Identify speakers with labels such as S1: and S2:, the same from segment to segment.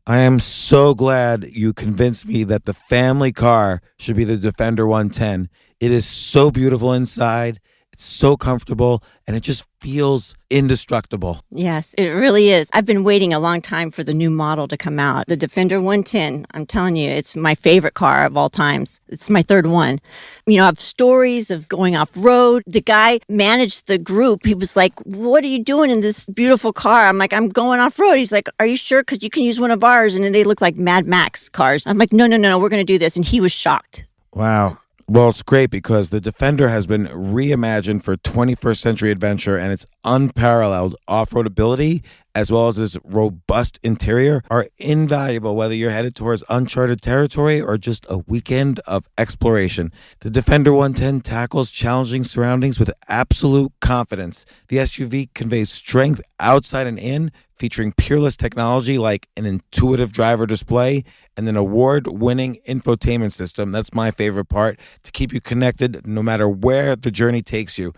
S1: I am so glad you convinced me that the family car should be the Defender 110. It is so beautiful inside. It's so comfortable and it just feels indestructible.
S2: Yes, it really is. I've been waiting a long time for the new model to come out. The Defender 110, I'm telling you, it's my favorite car of all times. It's my third one. You know, I have stories of going off road. The guy managed the group. He was like, "What are you doing in this beautiful car?" I'm like, "I'm going off road." He's like, "Are you sure? Because you can use one of ours." And then they look like Mad Max cars. I'm like, no, we're going to do this. And he was shocked.
S1: Wow. Well, it's great because the Defender has been reimagined for 21st century adventure, and its unparalleled off-road ability as well as its robust interior are invaluable whether you're headed towards uncharted territory or just a weekend of exploration. The Defender 110 tackles challenging surroundings with absolute confidence. The SUV conveys strength outside and in, featuring peerless technology like an intuitive driver display and an award-winning infotainment system. That's my favorite part, to keep you connected no matter where the journey takes you.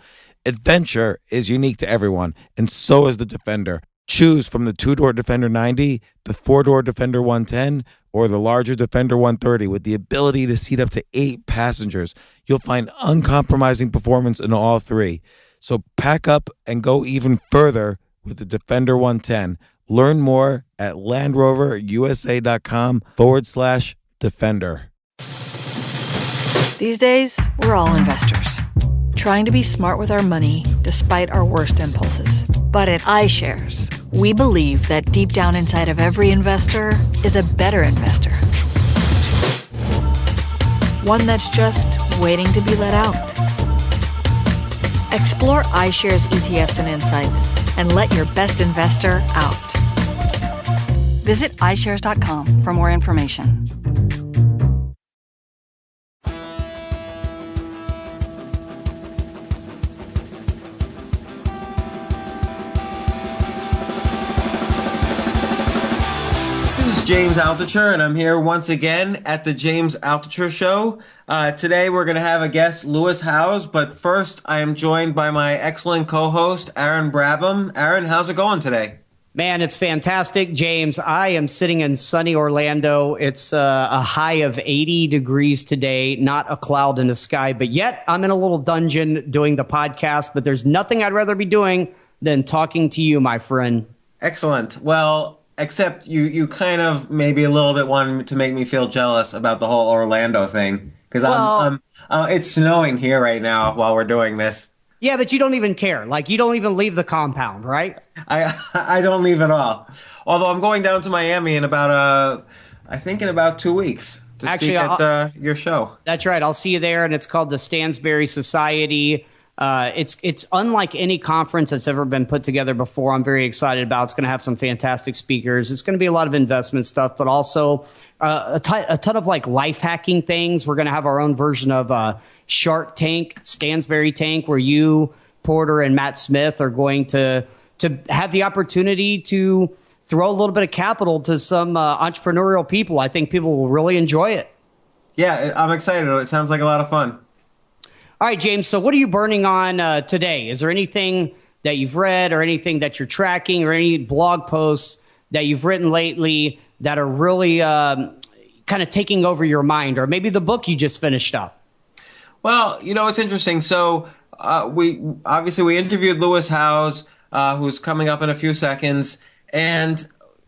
S1: Adventure is unique to everyone, and so is the Defender. Choose from the two-door Defender 90, the four-door Defender 110, or the larger Defender 130 with the ability to seat up to 8 passengers. You'll find uncompromising performance in all three. So pack up and go even further with the Defender 110. Learn more at LandRoverUSA.com/Defender.
S3: These days, we're all investors, trying to be smart with our money despite our worst impulses. But at iShares, we believe that deep down inside of every investor is a better investor. One that's just waiting to be let out. Explore iShares ETFs and insights and let your best investor out. Visit iShares.com for more information.
S4: James Altucher, and I'm here once again at the James Altucher Show. Today we're going to have a guest, Lewis Howes, but first I am joined by my excellent co-host, Aaron Brabham. Aaron, how's it going today?
S5: Man, it's fantastic, James. I am sitting in sunny Orlando. It's a high of 80 degrees today, not a cloud in the sky, but yet I'm in a little dungeon doing the podcast, but there's nothing I'd rather be doing than talking to you, my friend.
S4: Excellent. Well, except you kind of maybe a little bit wanted to make me feel jealous about the whole Orlando thing. Because it's snowing here right now while we're doing this.
S5: Yeah, but you don't even care. Like, you don't even leave the compound, right?
S4: I don't leave at all. Although I'm going down to Miami in about 2 weeks to speak at your show. That's
S5: right. I'll see you there, and it's called the Stansberry Society. It's unlike any conference that's ever been put together before. I'm very excited about. It's going to have some fantastic speakers. It's going to be a lot of investment stuff, but also a ton of like life hacking things. We're going to have our own version of Shark Tank, Stansberry Tank, where you, Porter, and Matt Smith are going to have the opportunity to throw a little bit of capital to some entrepreneurial people. I think people will really enjoy it.
S4: Yeah, I'm excited. It sounds like a lot of fun.
S5: All right, James, so what are you burning on today? Is there anything that you've read or anything that you're tracking or any blog posts that you've written lately that are really kind of taking over your mind, or maybe the book you just finished up?
S4: Well, it's interesting. So we interviewed Lewis Howes, who's coming up in a few seconds, and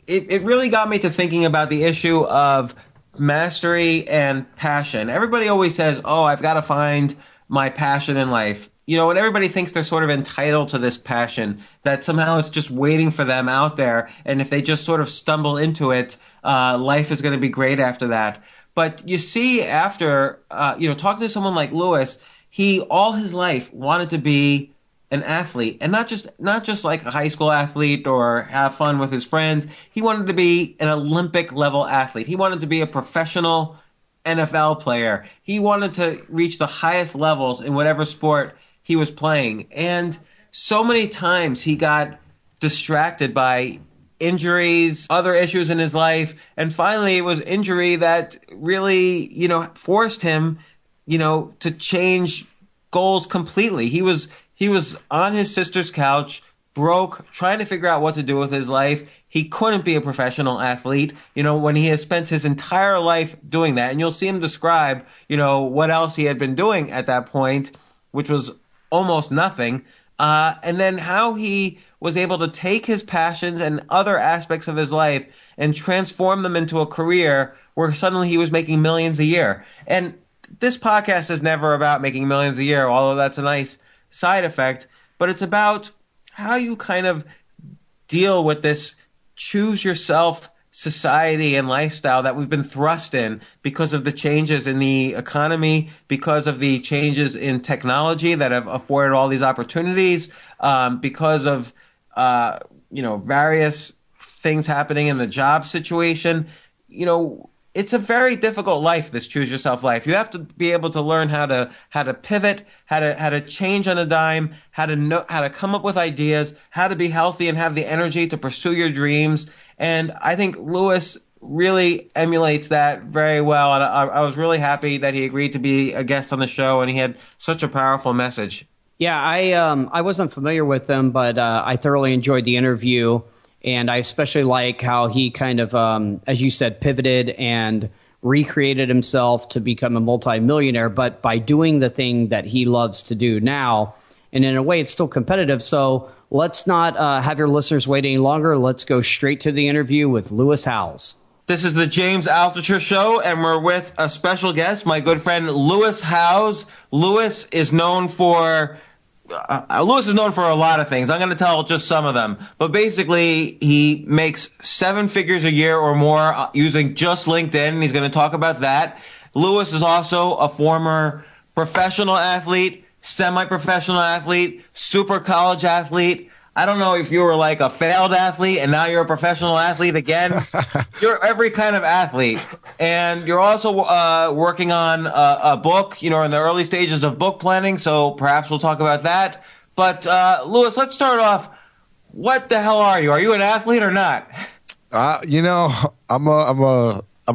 S4: it really got me to thinking about the issue of mastery and passion. Everybody always says, "Oh, I've got to find my passion in life." And everybody thinks they're sort of entitled to this passion, that somehow it's just waiting for them out there. And if they just sort of stumble into it, life is going to be great after that. But you see, after, talking to someone like Lewis, he all his life wanted to be an athlete, and not just like a high school athlete or have fun with his friends. He wanted to be an Olympic level athlete. He wanted to be a professional NFL player. He wanted to reach the highest levels in whatever sport he was playing. And so many times he got distracted by injuries, other issues in his life. And finally it was injury that really, forced him, to change goals completely. He was on his sister's couch, broke, trying to figure out what to do with his life. he couldn't be a professional athlete, when he has spent his entire life doing that. And you'll see him describe, what else he had been doing at that point, which was almost nothing. And then how he was able to take his passions and other aspects of his life and transform them into a career where suddenly he was making millions a year. And this podcast is never about making millions a year, although that's a nice side effect, but it's about how you kind of deal with this choose yourself society and lifestyle that we've been thrust in because of the changes in the economy, because of the changes in technology that have afforded all these opportunities, because of various things happening in the job situation. It's a very difficult life, this choose yourself life. You have to be able to learn how to pivot, how to change on a dime, how to come up with ideas, how to be healthy and have the energy to pursue your dreams. And I think Lewis really emulates that very well. And I was really happy that he agreed to be a guest on the show, and he had such a powerful message.
S5: Yeah, I wasn't familiar with him, but I thoroughly enjoyed the interview. And I especially like how he kind of, as you said, pivoted and recreated himself to become a multimillionaire, but by doing the thing that he loves to do now. And in a way, it's still competitive. So let's not have your listeners wait any longer. Let's go straight to the interview with Lewis Howes.
S4: This is the James Altucher Show, and we're with a special guest, my good friend Lewis Howes. Lewis is known for a lot of things. I'm going to tell just some of them. But basically, he makes 7 figures a year or more using just LinkedIn, and he's going to talk about that. Lewis is also a former professional athlete, semi-professional athlete, super college athlete. I don't know if you were like a failed athlete and now you're a professional athlete again. You're every kind of athlete. And you're also working on a book, in the early stages of book planning. So perhaps we'll talk about that. But Lewis, let's start off. What the hell are you? Are you an athlete or not?
S6: I'm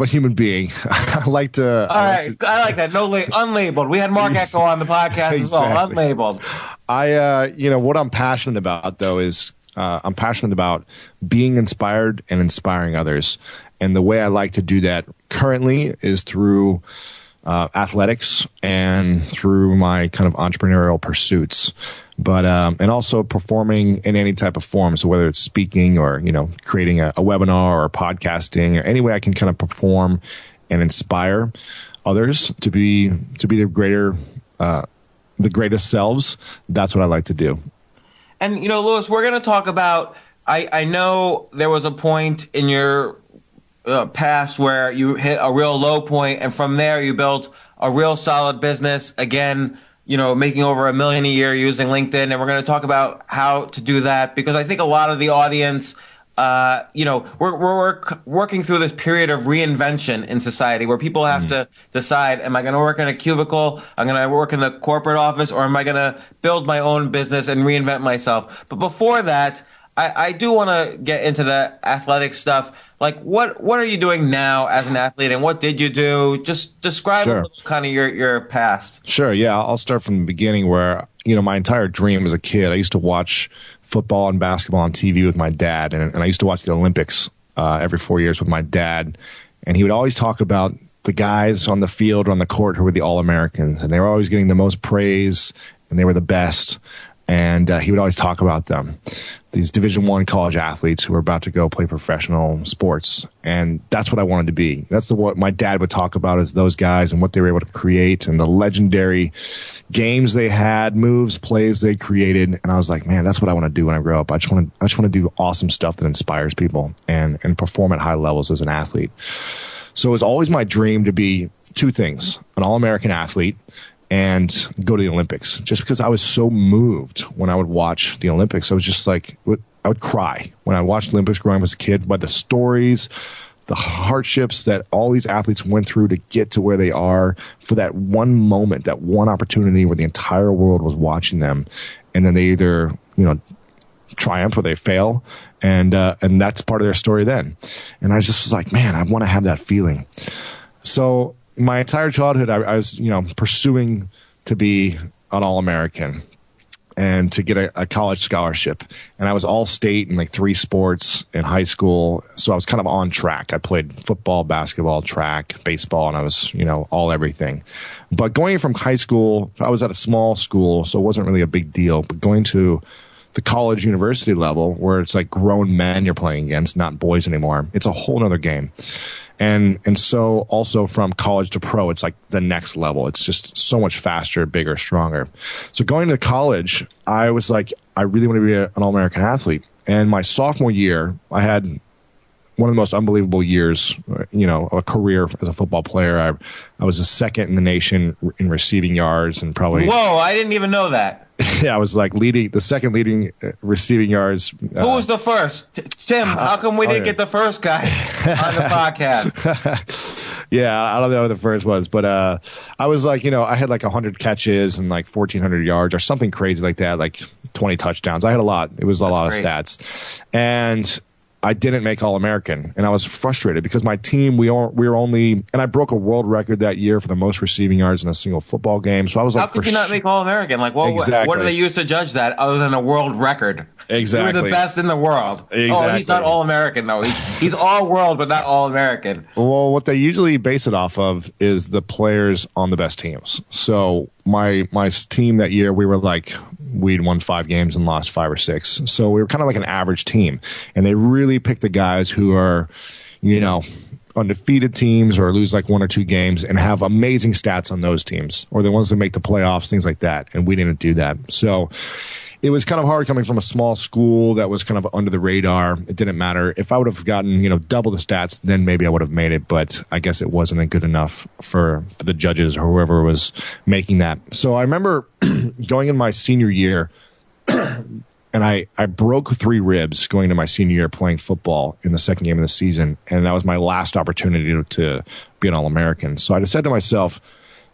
S6: a human being. I like to.
S4: All right, I like that. Unlabeled. We had Mark Echo on the podcast as well. Unlabeled.
S6: What I'm passionate about though is I'm passionate about being inspired and inspiring others, and the way I like to do that currently is through athletics and through my kind of entrepreneurial pursuits. But and also performing in any type of form. So whether it's speaking or creating a webinar or podcasting or any way I can kind of perform and inspire others to be the greatest selves. That's what I like to do.
S4: And Lewis, we're going to talk about. I know there was a point in your past where you hit a real low point, and from there you built a real solid business. Again, making over $1 million a year using LinkedIn. And we're going to talk about how to do that, because I think a lot of the audience, we're working through this period of reinvention in society where people have to decide, am I going to work in a cubicle? I'm going to work in the corporate office, or am I going to build my own business and reinvent myself? But before that, I do want to get into the athletic stuff. Like, what are you doing now as an athlete, and what did you do? Just describe a little kind of your past.
S6: Sure, yeah. I'll start from the beginning where, my entire dream as a kid, I used to watch football and basketball on TV with my dad, and I used to watch the Olympics every 4 years with my dad, and he would always talk about the guys on the field or on the court who were the All-Americans, and they were always getting the most praise, and they were the best. And he would always talk about them, these Division I college athletes who were about to go play professional sports. And that's what I wanted to be. That's what my dad would talk about, is those guys and what they were able to create and the legendary games they had, moves, plays they created. And I was like, man, that's what I want to do when I grow up. I just want to do awesome stuff that inspires people and perform at high levels as an athlete. So it was always my dream to be 2 things: an All-American athlete and go to the Olympics. Just because I was so moved when I would watch the Olympics. I was just like, I would cry when I watched the Olympics growing up as a kid, by the stories, the hardships that all these athletes went through to get to where they are, for that one moment, that one opportunity where the entire world was watching them. And then they either, triumph or they fail. And that's part of their story then. And I just was like, man, I want to have that feeling. So my entire childhood, I was, pursuing to be an All-American. and to get a college scholarship. And I was all state in like 3 sports in high school. So I was kind of on track. I played football, basketball, track, baseball, and I was, all everything. But going from high school, I was at a small school, so it wasn't really a big deal. But going to the college university level where it's like grown men you're playing against, not boys anymore, it's a whole nother game. And so also from college to pro, it's like the next level. It's just so much faster, bigger, stronger. So going to college, I was like, I really want to be an All-American athlete. And my sophomore year, I had one of the most unbelievable years, a career as a football player. I was the second in the nation in receiving yards and probably...
S4: Whoa, I didn't even know that.
S6: Yeah, I was like the second leading receiving yards.
S4: Who was the first? Tim, how come we didn't get the first guy on the podcast?
S6: Yeah, I don't know who the first was, but I was like, I had like 100 catches and like 1,400 yards or something crazy like that, like 20 touchdowns. I had a lot. It was a lot of stats. And I didn't make All-American, and I was frustrated because my team, we were only, and I broke a world record that year for the most receiving yards in a single football game. So I was like,
S4: how could you not make All-American? Like, well,
S6: exactly.
S4: What do they use to judge that other than a world record?
S6: Exactly.
S4: You were the best in the world.
S6: Exactly.
S4: Oh, he's not All-American, though. He's all-world, but not All-American.
S6: Well, what they usually base it off of is the players on the best teams. So my team that year, we'd won 5 games and lost 5 or 6. So we were kind of like an average team. And they really picked the guys who are, undefeated teams or lose like 1 or 2 games and have amazing stats on those teams, or the ones that make the playoffs, things like that. And we didn't do that. So it was kind of hard coming from a small school that was kind of under the radar. It didn't matter. If I would have gotten, double the stats, then maybe I would have made it. But I guess it wasn't good enough for the judges or whoever was making that. So I remember going in my senior year, and I broke 3 ribs going into my senior year playing football in the second game of the season. And that was my last opportunity to be an All-American. So I just said to myself,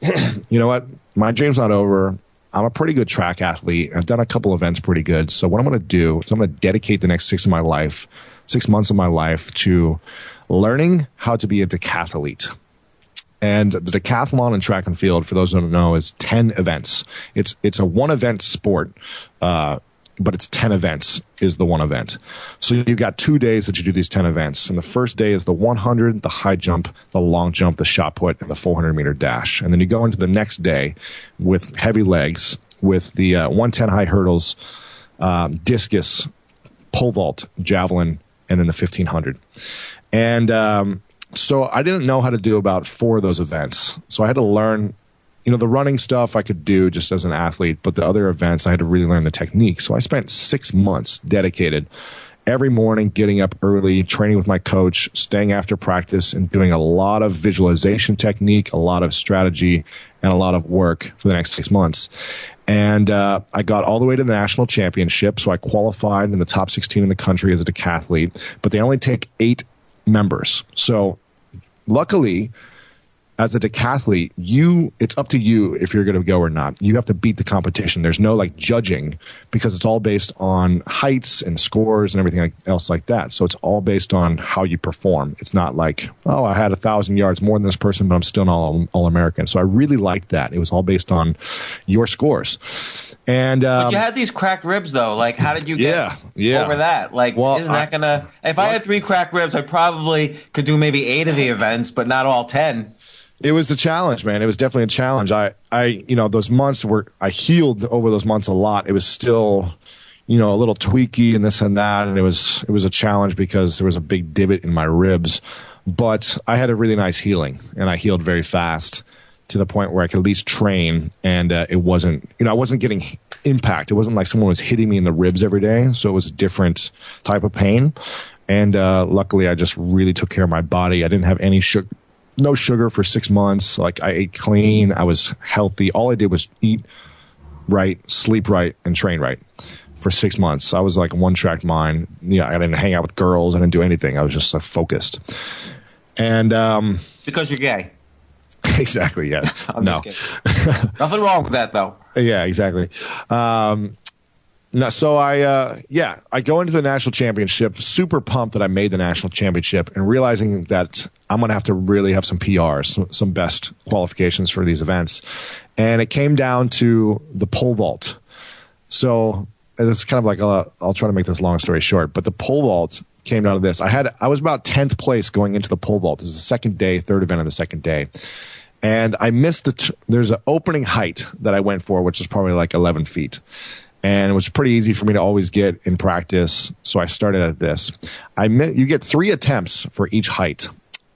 S6: you know what? My dream's not over. I'm a pretty good track athlete. I've done a couple events pretty good. So what I'm going to do is I'm going to dedicate the next 6 months of my life to learning how to be a decathlete. And the decathlon and track and field, for those who don't know, is 10 events. It's a 1-event sport, but it's 10 events is the 1 event. So you've got 2 days that you do these 10 events. And the first day is the 100, the high jump, the long jump, the shot put, and the 400-meter dash. And then you go into the next day with heavy legs, with the 110 high hurdles, discus, pole vault, javelin, and then the 1500. And so I didn't know how to do about 4 of those events. So I had to learn. The running stuff I could do just as an athlete, but the other events I had to really learn the technique. So I spent 6 months dedicated every morning, getting up early, training with my coach, staying after practice, and doing a lot of visualization technique, a lot of strategy, and a lot of work for the next 6 months. And I got all the way to the national championship, so I qualified in the top 16 in the country as a decathlete, but they only take 8 members. So luckily, as a decathlete, it's up to you if you're going to go or not. You have to beat the competition. There's no judging because it's all based on heights and scores and everything else like that. So it's all based on how you perform. It's not like, oh, I had 1,000 yards more than this person, but I'm still an All-American. So I really liked that. It was all based on your scores. And
S4: but you had these cracked ribs, though. How did you get over that? Isn't that going to... If I had 3 cracked ribs, I probably could do maybe 8 of the events, but not all 10.
S6: It was a challenge, man. It was definitely a challenge. Those months I healed over those months a lot. It was still, a little tweaky and this and that. And it was a challenge because there was a big divot in my ribs, but I had a really nice healing and I healed very fast to the point where I could at least train. And it wasn't, I wasn't getting impact. It wasn't like someone was hitting me in the ribs every day. So it was a different type of pain. And luckily I just really took care of my body. I didn't have no sugar for 6 months. I ate clean. I was healthy. All I did was eat right, sleep right, and train right for 6 months. I was like a one-track mind. I didn't hang out with girls. I didn't do anything. I was just focused. And
S4: because you're gay.
S6: Exactly. Yeah.
S4: I'm just kidding. Nothing wrong with that, though.
S6: Yeah. Exactly. No, so I go into the national championship, super pumped that I made the national championship, and realizing that I'm going to have to really have some PRs, some best qualifications for these events. And it came down to the pole vault. So it's kind of like, I'll try to make this long story short, but the pole vault came out of this. I was about 10th place going into the pole vault. It was the second day, third event of the second day. And I missed there's an opening height that I went for, which is probably like 11 feet. And it was pretty easy for me to always get in practice. So I started at this. You get 3 attempts for each height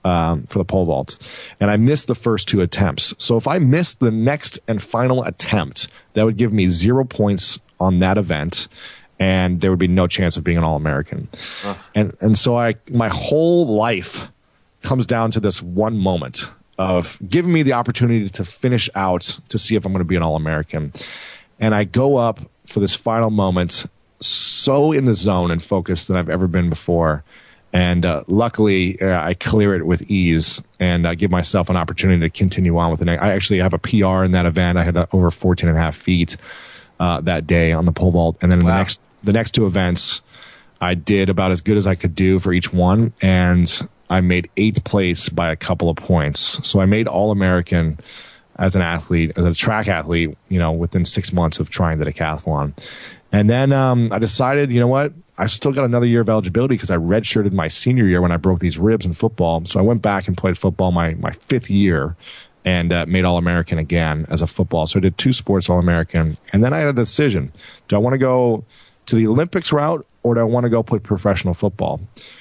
S6: for the pole vault. And I missed the first 2 attempts. So if I missed the next and final attempt, that would give me 0 points on that event. And there would be no chance of being an All-American. And so my whole life comes down to this one moment of giving me the opportunity to finish out to see if I'm going to be an All-American. And I go up for this final moment, so in the zone and focused than I've ever been before. And luckily, I clear it with ease, and I give myself an opportunity to continue on with it. I actually have a PR in that event. I had over 14 and a half feet that day on the pole vault. And then the next 2 events, I did about as good as I could do for each one. And I made 8th place by a couple of points. So I made All-American as an athlete, as a track athlete, within 6 months of trying the decathlon. And then I decided, you know what? I still got another year of eligibility because I redshirted my senior year when I broke these ribs in football. So I went back and played football my 5th year and made All-American again as a football. So I did 2 sports All-American. And then I had a decision. Do I want to go to the Olympics route, or do I want to go play professional football?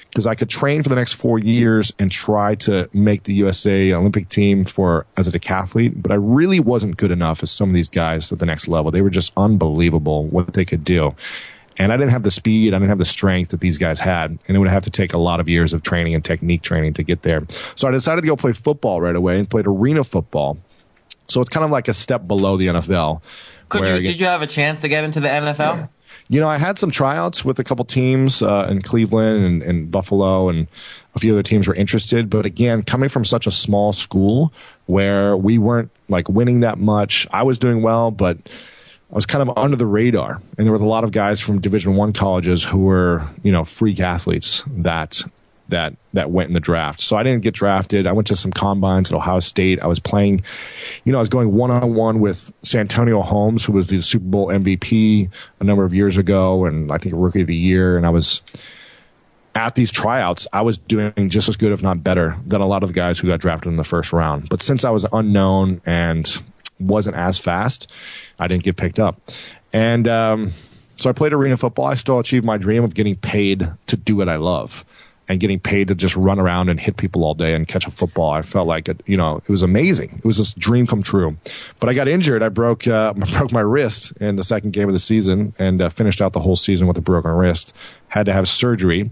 S6: Because I could train for the next 4 years and try to make the USA Olympic team as a decathlete, but I really wasn't good enough as some of these guys at the next level. They were just unbelievable what they could do. And I didn't have the speed, I didn't have the strength that these guys had, and it would have to take a lot of years of training and technique training to get there. So I decided to go play football right away and played arena football. So it's kind of like a step below the NFL.
S4: Did you have a chance to get into the NFL?
S6: I had some tryouts with a couple teams in Cleveland and Buffalo, and a few other teams were interested. But again, coming from such a small school where we weren't like winning that much, I was doing well, but I was kind of under the radar. And there was a lot of guys from Division I colleges who were, freak athletes that went in the draft. So I didn't get drafted. I went to some combines at Ohio State. I was playing, I was going one-on-one with Santonio Holmes, who was the Super Bowl MVP a number of years ago, and I think a Rookie of the Year. And I was at these tryouts, I was doing just as good, if not better, than a lot of the guys who got drafted in the first round. But since I was unknown and wasn't as fast, I didn't get picked up. And so I played arena football. I still achieved my dream of getting paid to do what I love, and getting paid to just run around and hit people all day and catch a football. I felt like it was amazing. It was this dream come true. But I got injured. I broke my wrist in the second game of the season and finished out the whole season with a broken wrist. Had to have surgery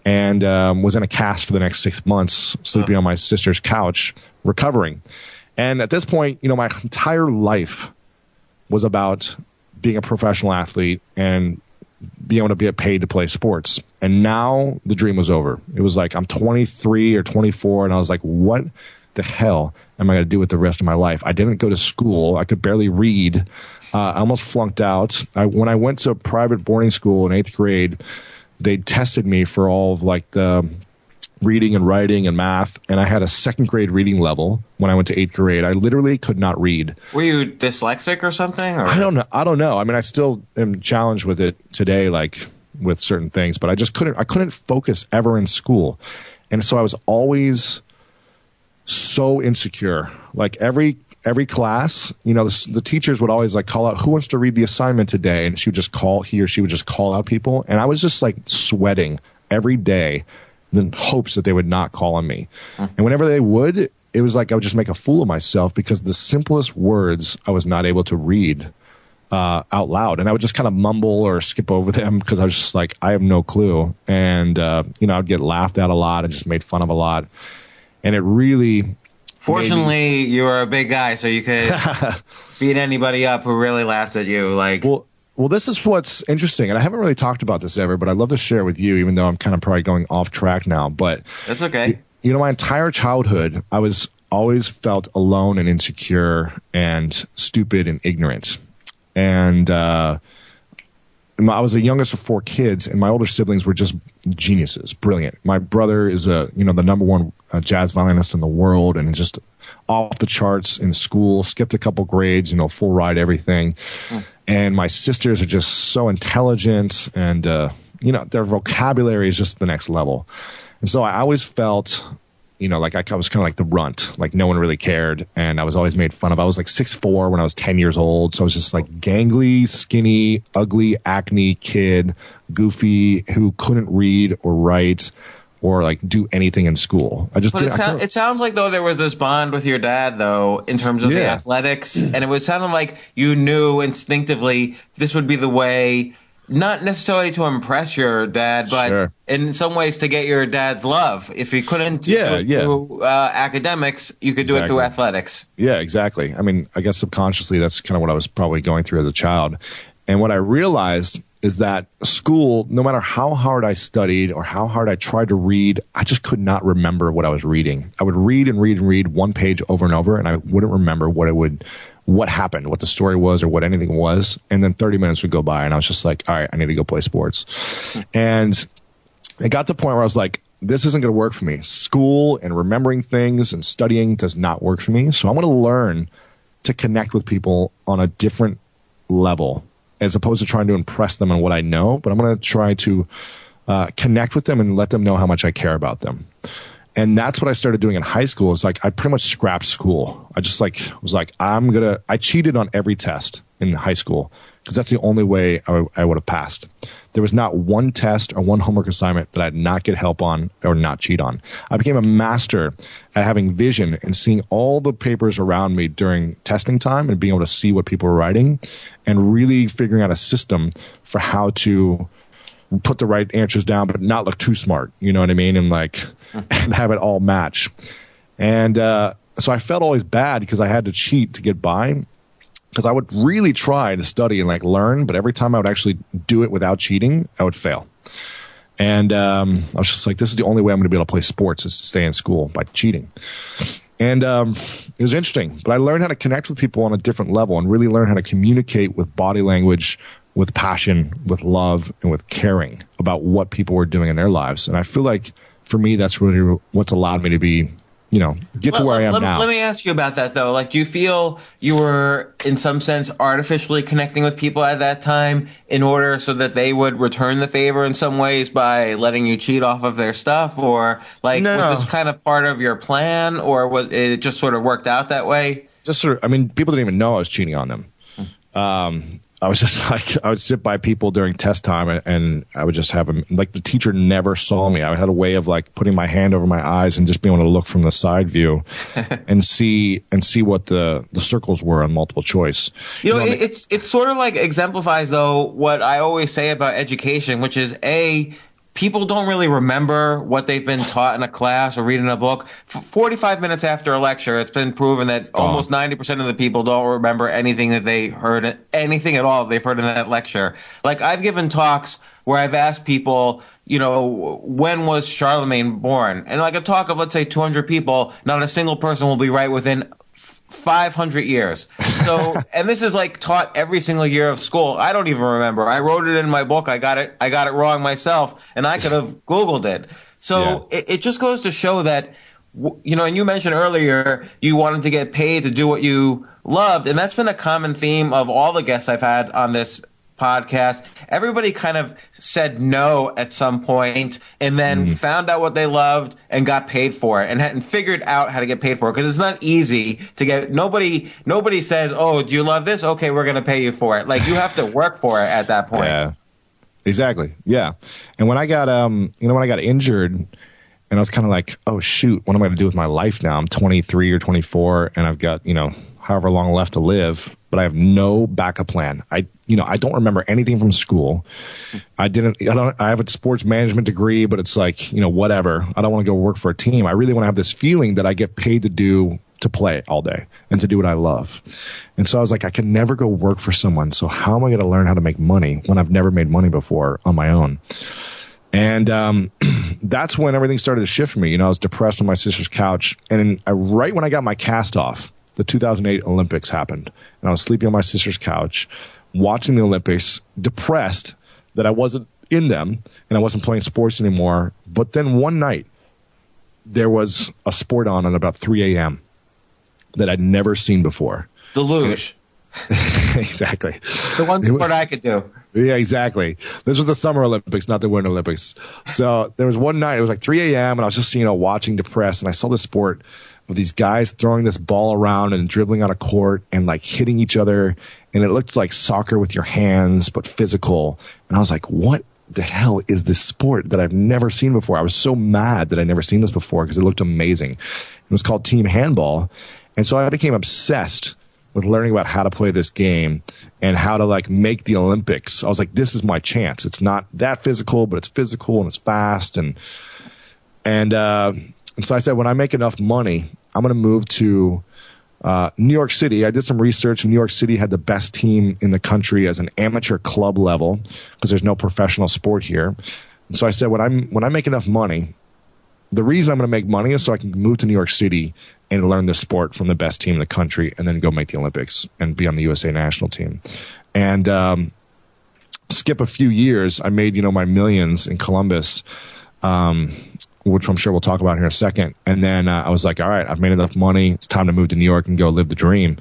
S6: and was in a cast for the next 6 months, sleeping on my sister's couch, recovering. And at this point, my entire life was about being a professional athlete and being able to get paid to play sports. And now the dream was over. It was like I'm 23 or 24, and I was like, what the hell am I going to do with the rest of my life? I didn't go to school. I could barely read. I almost flunked out. When I went to a private boarding school in 8th grade, they tested me for all of like the reading and writing and math, and I had a 2nd grade reading level when I went to 8th grade. I literally could not read.
S4: Were you dyslexic or something? Or?
S6: I don't know. I mean, I still am challenged with it today, like with certain things, but I couldn't focus ever in school. And so I was always so insecure. Like every class, the teachers would always like call out, who wants to read the assignment today? And he or she would just call out people. And I was just like sweating every day in hopes that they would not call on me. And whenever they would, it was like I would just make a fool of myself because the simplest words I was not able to read out loud. And I would just kind of mumble or skip over them because I was just like, I have no clue. And, I'd get laughed at a lot and just made fun of a lot. And it really...
S4: Fortunately, you were a big guy, so you could beat anybody up who really laughed at you.
S6: Well, this is what's interesting, and I haven't really talked about this ever, but I'd love to share with you, even though I'm kind of probably going off track now. But
S4: that's okay.
S6: My entire childhood, I was always felt alone and insecure and stupid and ignorant. And I was the youngest of 4 kids, and my older siblings were just geniuses, brilliant. My brother is the number 1 jazz violinist in the world, and just off the charts in school, skipped a couple grades, full ride everything. And my sisters are just so intelligent, and their vocabulary is just the next level. And so I always felt, like I was kind of like the runt, like no one really cared, and I was always made fun of. I was like 6'4" when I was 10 years old, so I was just like gangly, skinny, ugly, acne kid, goofy, who couldn't read or write or like do anything in school.
S4: It sounds like though there was this bond with your dad though in terms of the athletics, and it would sound like you knew instinctively this would be the way, not necessarily to impress your dad, but in some ways to get your dad's love. If you couldn't do it through academics, you could do it through athletics.
S6: Yeah, exactly. I mean, I guess subconsciously that's kind of what I was probably going through as a child. And what I realized is that school, no matter how hard I studied or how hard I tried to read, I just could not remember what I was reading. I would read and read and read one page over and over, and I wouldn't remember what happened, what the story was, or what anything was. And then 30 minutes would go by, and I was just like, all right, I need to go play sports. And it got to the point where I was like, this isn't going to work for me. School and remembering things and studying does not work for me. So I'm going to learn to connect with people on a different level, as opposed to trying to impress them on what I know. But I'm going to try to connect with them and let them know how much I care about them. And that's what I started doing in high school. It's like I pretty much scrapped school. I just was like, I cheated on every test in high school because that's the only way I would have passed. There was not one test or one homework assignment that I'd not get help on or not cheat on. I became a master at having vision and seeing all the papers around me during testing time and being able to see what people were writing and really figuring out a system for how to put the right answers down but not look too smart. You know what I mean? And and have it all match. And so I felt always bad because I had to cheat to get by, because I would really try to study and learn, but every time I would actually do it without cheating, I would fail. And I was just like, this is the only way I'm going to be able to play sports, is to stay in school by cheating. And it was interesting, but I learned how to connect with people on a different level and really learn how to communicate with body language, with passion, with love, and with caring about what people were doing in their lives. And I feel like for me, that's really what's allowed me to be, get to where I am now.
S4: Let me ask you about that, though. Do you feel you were, in some sense, artificially connecting with people at that time in order so that they would return the favor in some ways by letting you cheat off of their stuff? Or,
S6: No.
S4: Was this kind of part of your plan, or was it just sort of worked out that way?
S6: People didn't even know I was cheating on them. I was just I would sit by people during test time and I would just have them, the teacher never saw me. I had a way of putting my hand over my eyes and just being able to look from the side view and see what the circles were on multiple choice.
S4: It sort of exemplifies though what I always say about education, which is people don't really remember what they've been taught in a class or read in a book. 45 minutes after a lecture, it's been proven that almost 90% of the people don't remember anything that they heard, anything at all they've heard in that lecture. I've given talks where I've asked people, when was Charlemagne born? And a talk of, let's say, 200 people, not a single person will be right within 500 years. So, and this is taught every single year of school. I don't even remember. I wrote it in my book. I got it wrong myself, and I could have Googled it. So it just goes to show that, and you mentioned earlier, you wanted to get paid to do what you loved. And that's been a common theme of all the guests I've had on this podcast. Everybody kind of said no at some point and then found out what they loved and got paid for it and figured out how to get paid for it, because it's not easy to get. Nobody says, oh, do you love this? Okay, we're going to pay you for it. You have to work for it at that point.
S6: Yeah, exactly. Yeah. And when I got when I got injured and I was kind of like, oh shoot, what am I going to do with my life now? I'm 23 or 24 and I've got, however long left to live, but I have no backup plan. I don't remember anything from school. I have a sports management degree, but it's whatever. I don't want to go work for a team. I really want to have this feeling that I get paid to play all day and to do what I love. And so I was like, I can never go work for someone. So how am I going to learn how to make money when I've never made money before on my own? And that's when everything started to shift for me. I was depressed on my sister's couch. And right when I got my cast off, the 2008 Olympics happened. And I was sleeping on my sister's couch, watching the Olympics, depressed that I wasn't in them and I wasn't playing sports anymore. But then one night, there was a sport on at about 3 a.m. that I'd never seen before.
S4: The luge.
S6: Exactly.
S4: The one sport I could do.
S6: Yeah, exactly. This was the Summer Olympics, not the Winter Olympics. So there was one night, it was like 3 a.m., and I was just, watching depressed, and I saw this sport of these guys throwing this ball around and dribbling on a court and like hitting each other, and it looked like soccer with your hands, but physical. And I was like, what the hell is this sport that I've never seen before? I was so mad that I'd never seen this before because it looked amazing. It was called team handball. And so I became obsessed with learning about how to play this game and how to like make the Olympics. I was like, this is my chance. It's not that physical, but it's physical and it's fast. And so I said, when I make enough money, I'm going to move to New York City. I did some research. New York City had the best team in the country as an amateur club level because there's no professional sport here. And so I said, when I make enough money, the reason I'm going to make money is so I can move to New York City and learn this sport from the best team in the country and then go make the Olympics and be on the USA national team. And skip a few years, I made, my millions in Columbus, which I'm sure we'll talk about here in a second. And then I was like, all right, I've made enough money. It's time to move to New York and go live the dream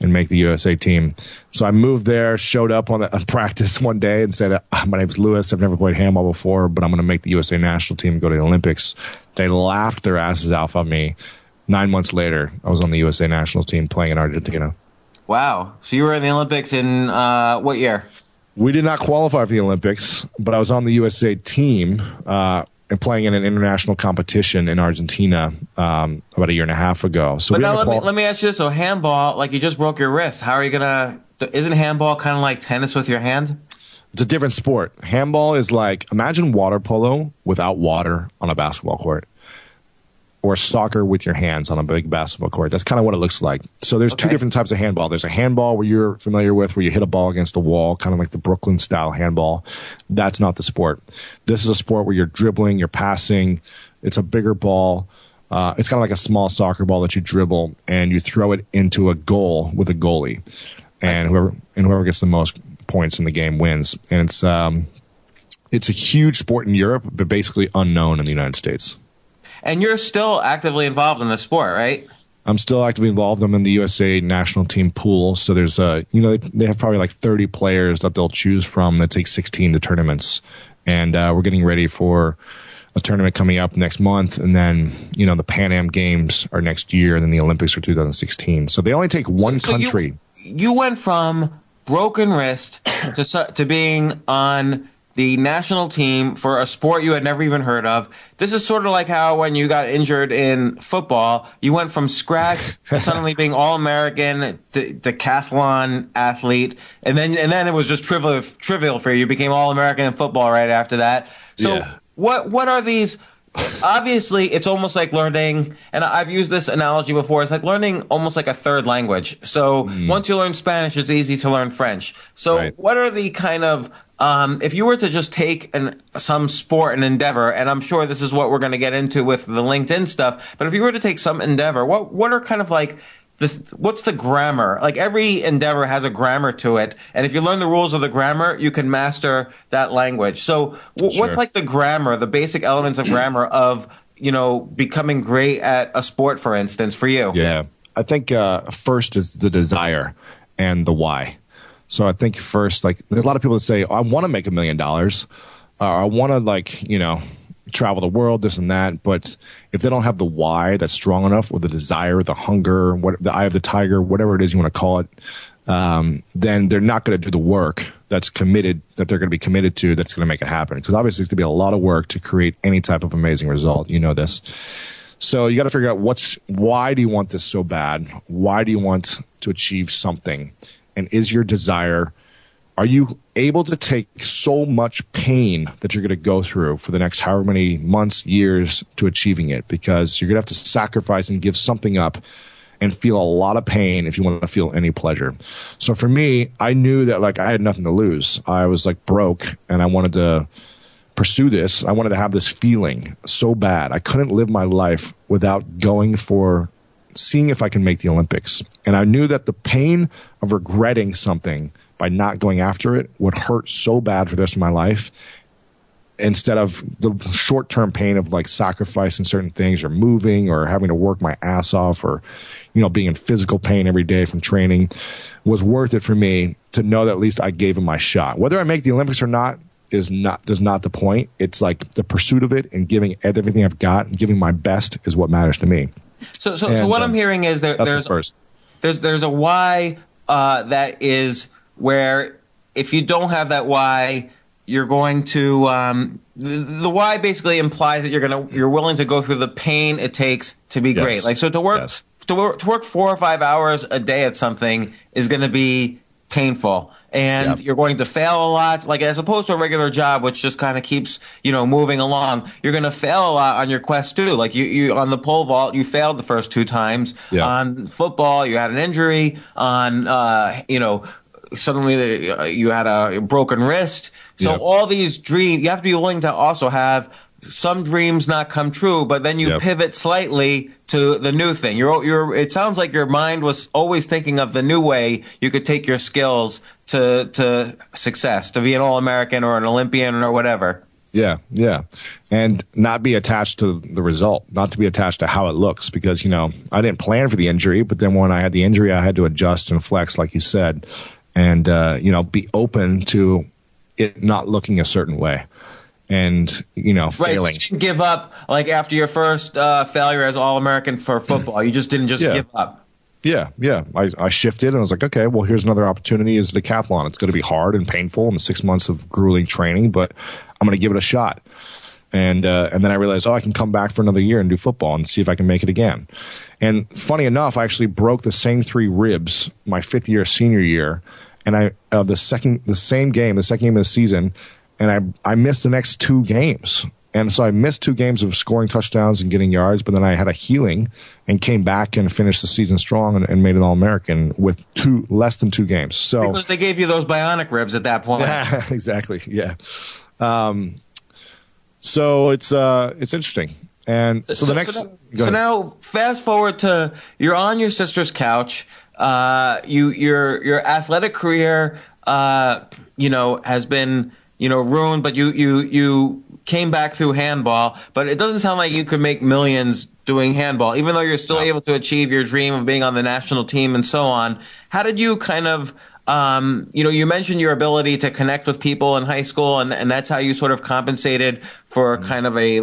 S6: and make the USA team. So I moved there, showed up on practice one day and said, my name's Lewis. I've never played handball before, but I'm going to make the USA national team and go to the Olympics. They laughed their asses off on me. 9 months later, I was on the USA national team playing in Argentina.
S4: Wow. So you were in the Olympics in what year?
S6: We did not qualify for the Olympics, but I was on the USA team and playing in an international competition in Argentina about a year and a half ago. So
S4: but now let me ask you this. So handball, like you just broke your wrist. How are you going to – isn't handball kind of like tennis with your hand?
S6: It's a different sport. Handball is like – imagine water polo without water on a basketball court. Or soccer with your hands on a big basketball court. That's kind of what it looks like. So there's two different types of handball. There's a handball where you're familiar with, where you hit a ball against a wall, kind of like the Brooklyn-style handball. That's not the sport. This is a sport where you're dribbling, you're passing. It's a bigger ball. It's kind of like a small soccer ball that you dribble, and you throw it into a goal with a goalie. And whoever gets the most points in the game wins. And it's a huge sport in Europe, but basically unknown in the United States.
S4: And you're still actively involved in the sport, right?
S6: I'm still actively involved. I'm in the USA national team pool. So there's they have probably like 30 players that they'll choose from that take 16 to tournaments. And we're getting ready for a tournament coming up next month. And then, the Pan Am Games are next year. And then the Olympics are 2016. So they only take one country.
S4: You went from broken wrist to being on the national team for a sport you had never even heard of. This is sort of like how when you got injured in football, you went from scratch to suddenly being All-American, decathlon athlete, and then it was just trivial for you. You became All-American in football right after that. So
S6: yeah.
S4: What are these? Obviously, it's almost like learning, and I've used this analogy before, it's like learning almost like a third language. So once you learn Spanish, it's easy to learn French. So
S6: right.
S4: What are the kind of if you were to just take some sport and endeavor, and I'm sure this is what we're going to get into with the LinkedIn stuff, but if you were to take some endeavor, what are kind of like what's the grammar? Like every endeavor has a grammar to it, and if you learn the rules of the grammar, you can master that language. So what's like the grammar, the basic elements of grammar of becoming great at a sport, for instance, for you?
S6: Yeah, I think first is the desire and the why. So I think first, like, there's a lot of people that say, I want to make $1 million, or I want to, travel the world, this and that. But if they don't have the why that's strong enough, or the desire, the hunger, the eye of the tiger, whatever it is you want to call it, then they're not going to do the work that they're going to be committed to, that's going to make it happen. Because obviously it's going to be a lot of work to create any type of amazing result. You know this. So you got to figure out why do you want this so bad? Why do you want to achieve something? And is your desire, are you able to take so much pain that you're going to go through for the next however many months, years to achieving it? Because you're going to have to sacrifice and give something up and feel a lot of pain if you want to feel any pleasure. So for me, I knew that I had nothing to lose. I was broke, and I wanted to pursue this. I wanted to have this feeling so bad. I couldn't live my life without going for seeing if I can make the Olympics. And I knew that the pain of regretting something by not going after it would hurt so bad for the rest of my life. instead of the short-term pain of like sacrificing certain things or moving or having to work my ass off or, being in physical pain every day from training, was worth it for me to know that at least I gave it my shot. Whether I make the Olympics or not is not the point. It's like the pursuit of it and giving everything I've got and giving my best is what matters to me.
S4: So what I'm hearing is there's a why that is where if you don't have that why, you're going to the why basically implies that you're willing to go through the pain it takes to be great. Like so to work 4 or 5 hours a day at something is going to be painful. And you're going to fail a lot, like as opposed to a regular job, which just kind of keeps, moving along. You're going to fail a lot on your quest too. Like you on the pole vault, you failed the first 2 times. Yeah. On football, you had an injury. On, suddenly you had a broken wrist. So all these dreams, you have to be willing to also have some dreams not come true, but then you pivot slightly to the new thing. It sounds like your mind was always thinking of the new way you could take your skills to success, to be an All-American or an Olympian or whatever.
S6: Yeah. And not be attached to the result, not to be attached to how it looks, because, I didn't plan for the injury, but then when I had the injury, I had to adjust and flex, like you said, and, be open to it not looking a certain way. And, failing.
S4: Right, so you didn't give up, like, after your first failure as All-American for football. You just didn't give up.
S6: Yeah. I shifted and I was like, okay, well, here's another opportunity as a decathlon. It's going to be hard and painful in the 6 months of grueling training, but I'm going to give it a shot. And then I realized, I can come back for another year and do football and see if I can make it again. And funny enough, I actually broke the same 3 ribs my 5th year, senior year. And the second game of the season, and I missed the next 2 games. And so I missed 2 games of scoring touchdowns and getting yards, but then I had a healing and came back and finished the season strong and made an All-American with less than 2 games. So
S4: because they gave you those bionic ribs at that point.
S6: Yeah, exactly. Yeah. So it's interesting. And so
S4: now fast forward to you're on your sister's couch. Your athletic career, has been, ruined, but you came back through handball, but it doesn't sound like you could make millions doing handball, even though you're still able to achieve your dream of being on the national team and so on. How did you kind of, you mentioned your ability to connect with people in high school, and that's how you sort of compensated for kind of a,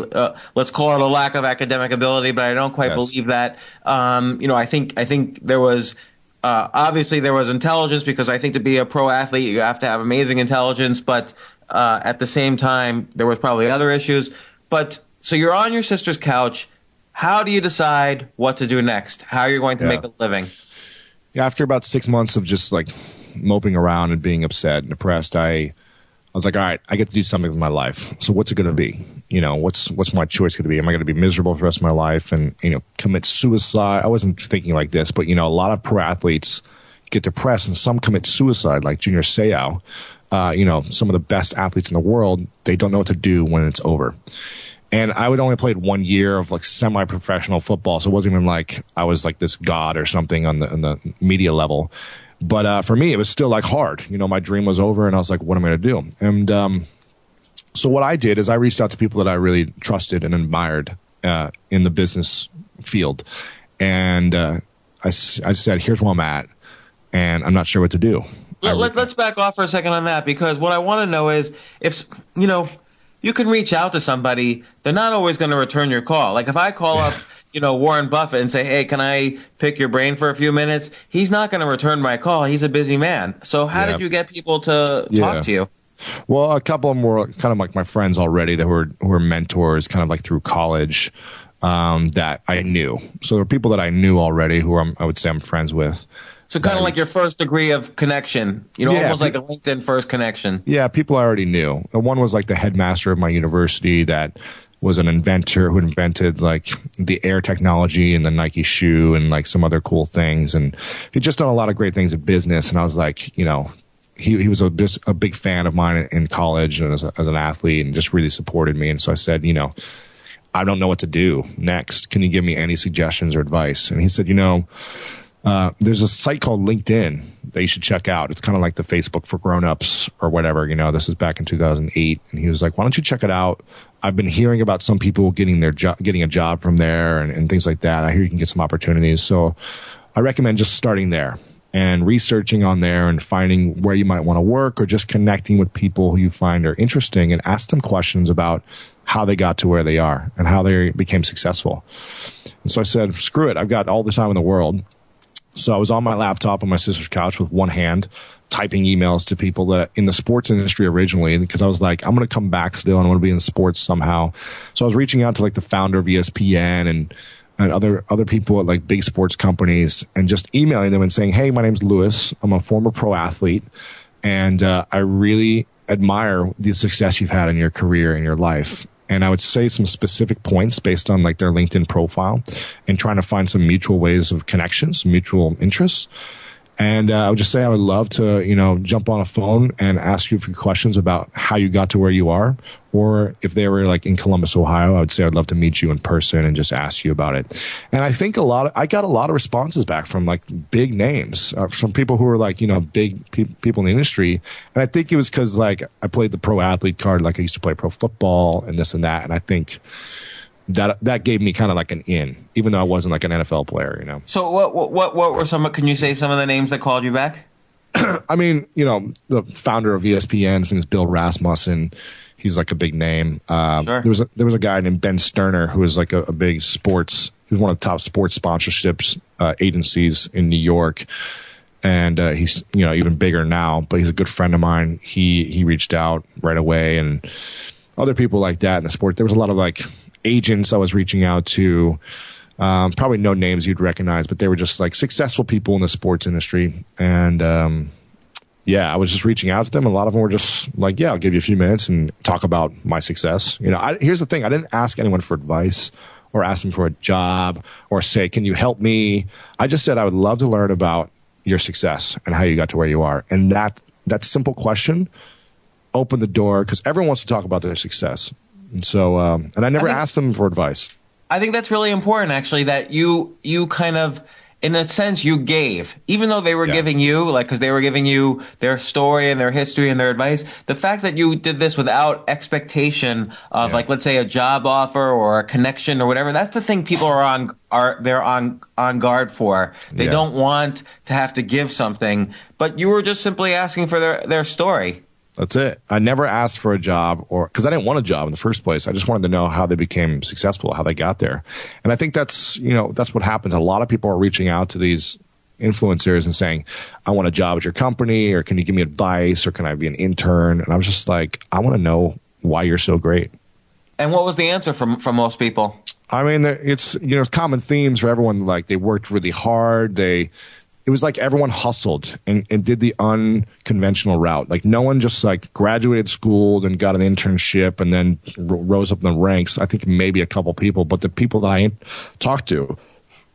S4: let's call it a lack of academic ability, but I don't quite believe that. I think there was, obviously there was intelligence, because I think to be a pro athlete, you have to have amazing intelligence, but at the same time, there was probably other issues. But so you're on your sister's couch. How do you decide what to do next? How are you going to make a living?
S6: Yeah, after about 6 months of just like moping around and being upset and depressed, I was like, all right, I get to do something with my life. So what's it going to be? What's my choice going to be? Am I going to be miserable for the rest of my life and, commit suicide? I wasn't thinking like this, but, a lot of pro athletes get depressed and some commit suicide, like Junior Seau. Some of the best athletes in the world, they don't know what to do when it's over. And I would only played 1 year of like semi-professional football, so it wasn't even like I was like this god or something on the media level. But for me, it was still like hard. My dream was over, and I was like, what am I going to do? And so what I did is I reached out to people that I really trusted and admired in the business field. And I said, here's where I'm at, and I'm not sure what to do.
S4: Let's back off for a second on that, because what I want to know is if, you can reach out to somebody, they're not always going to return your call. Like if I call up, Warren Buffett and say, hey, can I pick your brain for a few minutes? He's not going to return my call. He's a busy man. So how did you get people to talk to you?
S6: Well, a couple of them were kind of like my friends already that were mentors kind of like through college that I knew. So there were people that I knew already who I would say I'm friends with.
S4: So kind of like your first degree of connection, almost like a LinkedIn first connection.
S6: Yeah, people I already knew. One was like the headmaster of my university that was an inventor who invented like the air technology and the Nike shoe and like some other cool things. And he'd just done a lot of great things in business. And I was like, he was a big fan of mine in college and as an athlete and just really supported me. And so I said, I don't know what to do next. Can you give me any suggestions or advice? And he said, There's a site called LinkedIn that you should check out. It's kind of like the Facebook for grown-ups or whatever. This is back in 2008. And he was like, why don't you check it out? I've been hearing about some people getting a job from there and things like that. I hear you can get some opportunities. So I recommend just starting there and researching on there and finding where you might want to work, or just connecting with people who you find are interesting and ask them questions about how they got to where they are and how they became successful. And so I said, screw it. I've got all the time in the world. So I was on my laptop on my sister's couch with one hand, typing emails to people that in the sports industry originally, because I was like, I'm going to come back still and I want to be in sports somehow. So I was reaching out to like the founder of ESPN and other people at like big sports companies, and just emailing them and saying, hey, my name's Louis. I'm a former pro athlete, and I really admire the success you've had in your career and your life. And I would say some specific points based on like their LinkedIn profile, and trying to find some mutual ways of connections, mutual interests. And I would just say I would love to, jump on a phone and ask you a few questions about how you got to where you are. Or if they were like in Columbus, Ohio, I would say I'd love to meet you in person and just ask you about it. And I think I got a lot of responses back from like big names, from people who were like, big people in the industry. And I think it was because like I played the pro athlete card, like I used to play pro football and this and that. And I think that gave me kind of like an in, even though I wasn't like an NFL player,
S4: So what were can you say some of the names that called you back?
S6: I mean, the founder of ESPN, his name is Bill Rasmussen. He's like a big name.
S4: Sure.
S6: There was a guy named Ben Sterner who was like a big sports. He was one of the top sports sponsorships agencies in New York, and he's even bigger now. But he's a good friend of mine. He reached out right away, and other people like that in the sport. There was a lot of like agents I was reaching out to. Probably no names you'd recognize, but they were just like successful people in the sports industry. And I was just reaching out to them. A lot of them were just like, yeah, I'll give you a few minutes and talk about my success. Here's the thing. I didn't ask anyone for advice or ask them for a job or say, can you help me? I just said, I would love to learn about your success and how you got to where you are. And that simple question opened the door, because everyone wants to talk about their success. And so, and I never asked them for advice.
S4: I think that's really important, actually, that you kind of, in a sense, you gave, even though they were giving you, like, because they were giving you their story and their history and their advice. The fact that you did this without expectation of, like, let's say a job offer or a connection or whatever, that's the thing people are on guard for. They don't want to have to give something, but you were just simply asking for their story.
S6: That's it. I never asked for a job, or because I didn't want a job in the first place. I just wanted to know how they became successful, how they got there. And I think that's what happens. A lot of people are reaching out to these influencers and saying, I want a job at your company, or can you give me advice, or can I be an intern? And I was just like, I want to know why you're so great.
S4: And what was the answer from most people?
S6: I mean, it's common themes for everyone. Like, they worked really hard. It was like everyone hustled and did the unconventional route. Like, no one just like graduated school and got an internship and then rose up in the ranks. I think maybe a couple people, but the people that I talked to,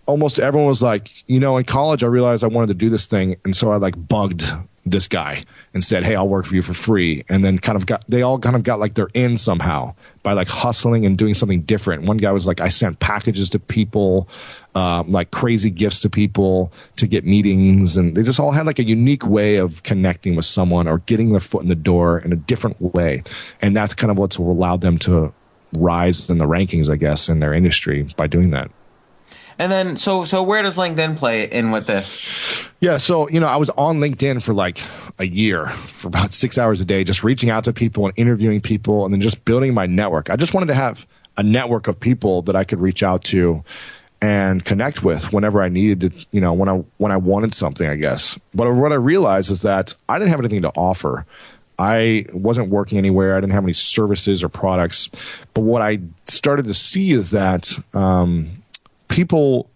S6: almost everyone was like, in college I realized I wanted to do this thing, and so I like bugged this guy and said, hey, I'll work for you for free. And then they all kind of got like their in somehow by like hustling and doing something different. One guy was like, I sent packages to people, like crazy gifts to people to get meetings. And they just all had like a unique way of connecting with someone or getting their foot in the door in a different way. And that's kind of what's allowed them to rise in the rankings, I guess, in their industry by doing that.
S4: And then, so where does LinkedIn play in with this?
S6: Yeah, so, I was on LinkedIn for like a year, for about 6 hours a day, just reaching out to people and interviewing people and then just building my network. I just wanted to have a network of people that I could reach out to and connect with whenever I needed to, when I wanted something, I guess. But what I realized is that I didn't have anything to offer. I wasn't working anywhere. I didn't have any services or products. But what I started to see is that people,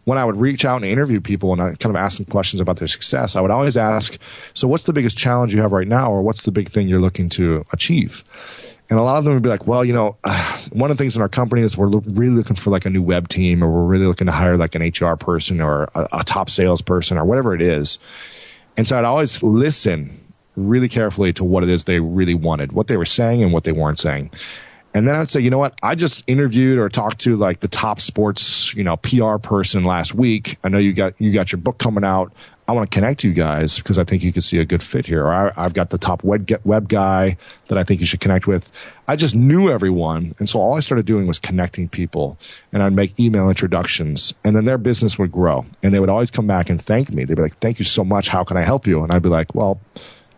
S6: when I would reach out and interview people and I kind of ask them questions about their success, I would always ask, so what's the biggest challenge you have right now, or what's the big thing you're looking to achieve? And a lot of them would be like, well, one of the things in our company is we're really looking for like a new web team, or we're really looking to hire like an HR person or a top salesperson or whatever it is. And so I'd always listen really carefully to what it is they really wanted, what they were saying and what they weren't saying. And then I would say, you know what? I just interviewed or talked to like the top sports, PR person last week. I know you got your book coming out. I want to connect you guys because I think you could see a good fit here. Or I've got the top web guy that I think you should connect with. I just knew everyone. And so all I started doing was connecting people, and I'd make email introductions, and then their business would grow. And they would always come back and thank me. They'd be like, thank you so much. How can I help you? And I'd be like, well,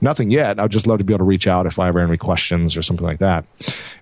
S6: nothing yet. I'd just love to be able to reach out if I ever had any questions or something like that.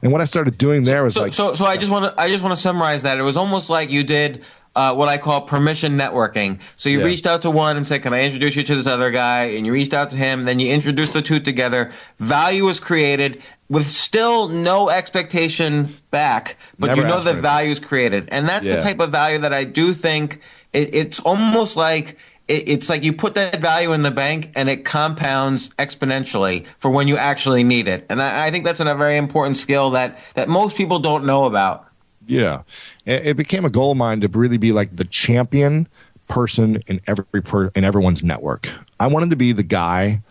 S6: And what I started doing there was
S4: So I just want to summarize that. It was almost like you did what I call permission networking. So you reached out to one and said, can I introduce you to this other guy? And you reached out to him. Then you introduced the two together. Value was created with still no expectation back, but
S6: Never
S4: you know
S6: asked
S4: the
S6: for
S4: value is created. And that's the type of value that I do think it's almost like it's like you put that value in the bank and it compounds exponentially for when you actually need it. And I think that's a very important skill that most people don't know about.
S6: Yeah. It became a goal of mine to really be like the champion person in everyone's network. I wanted to be the guy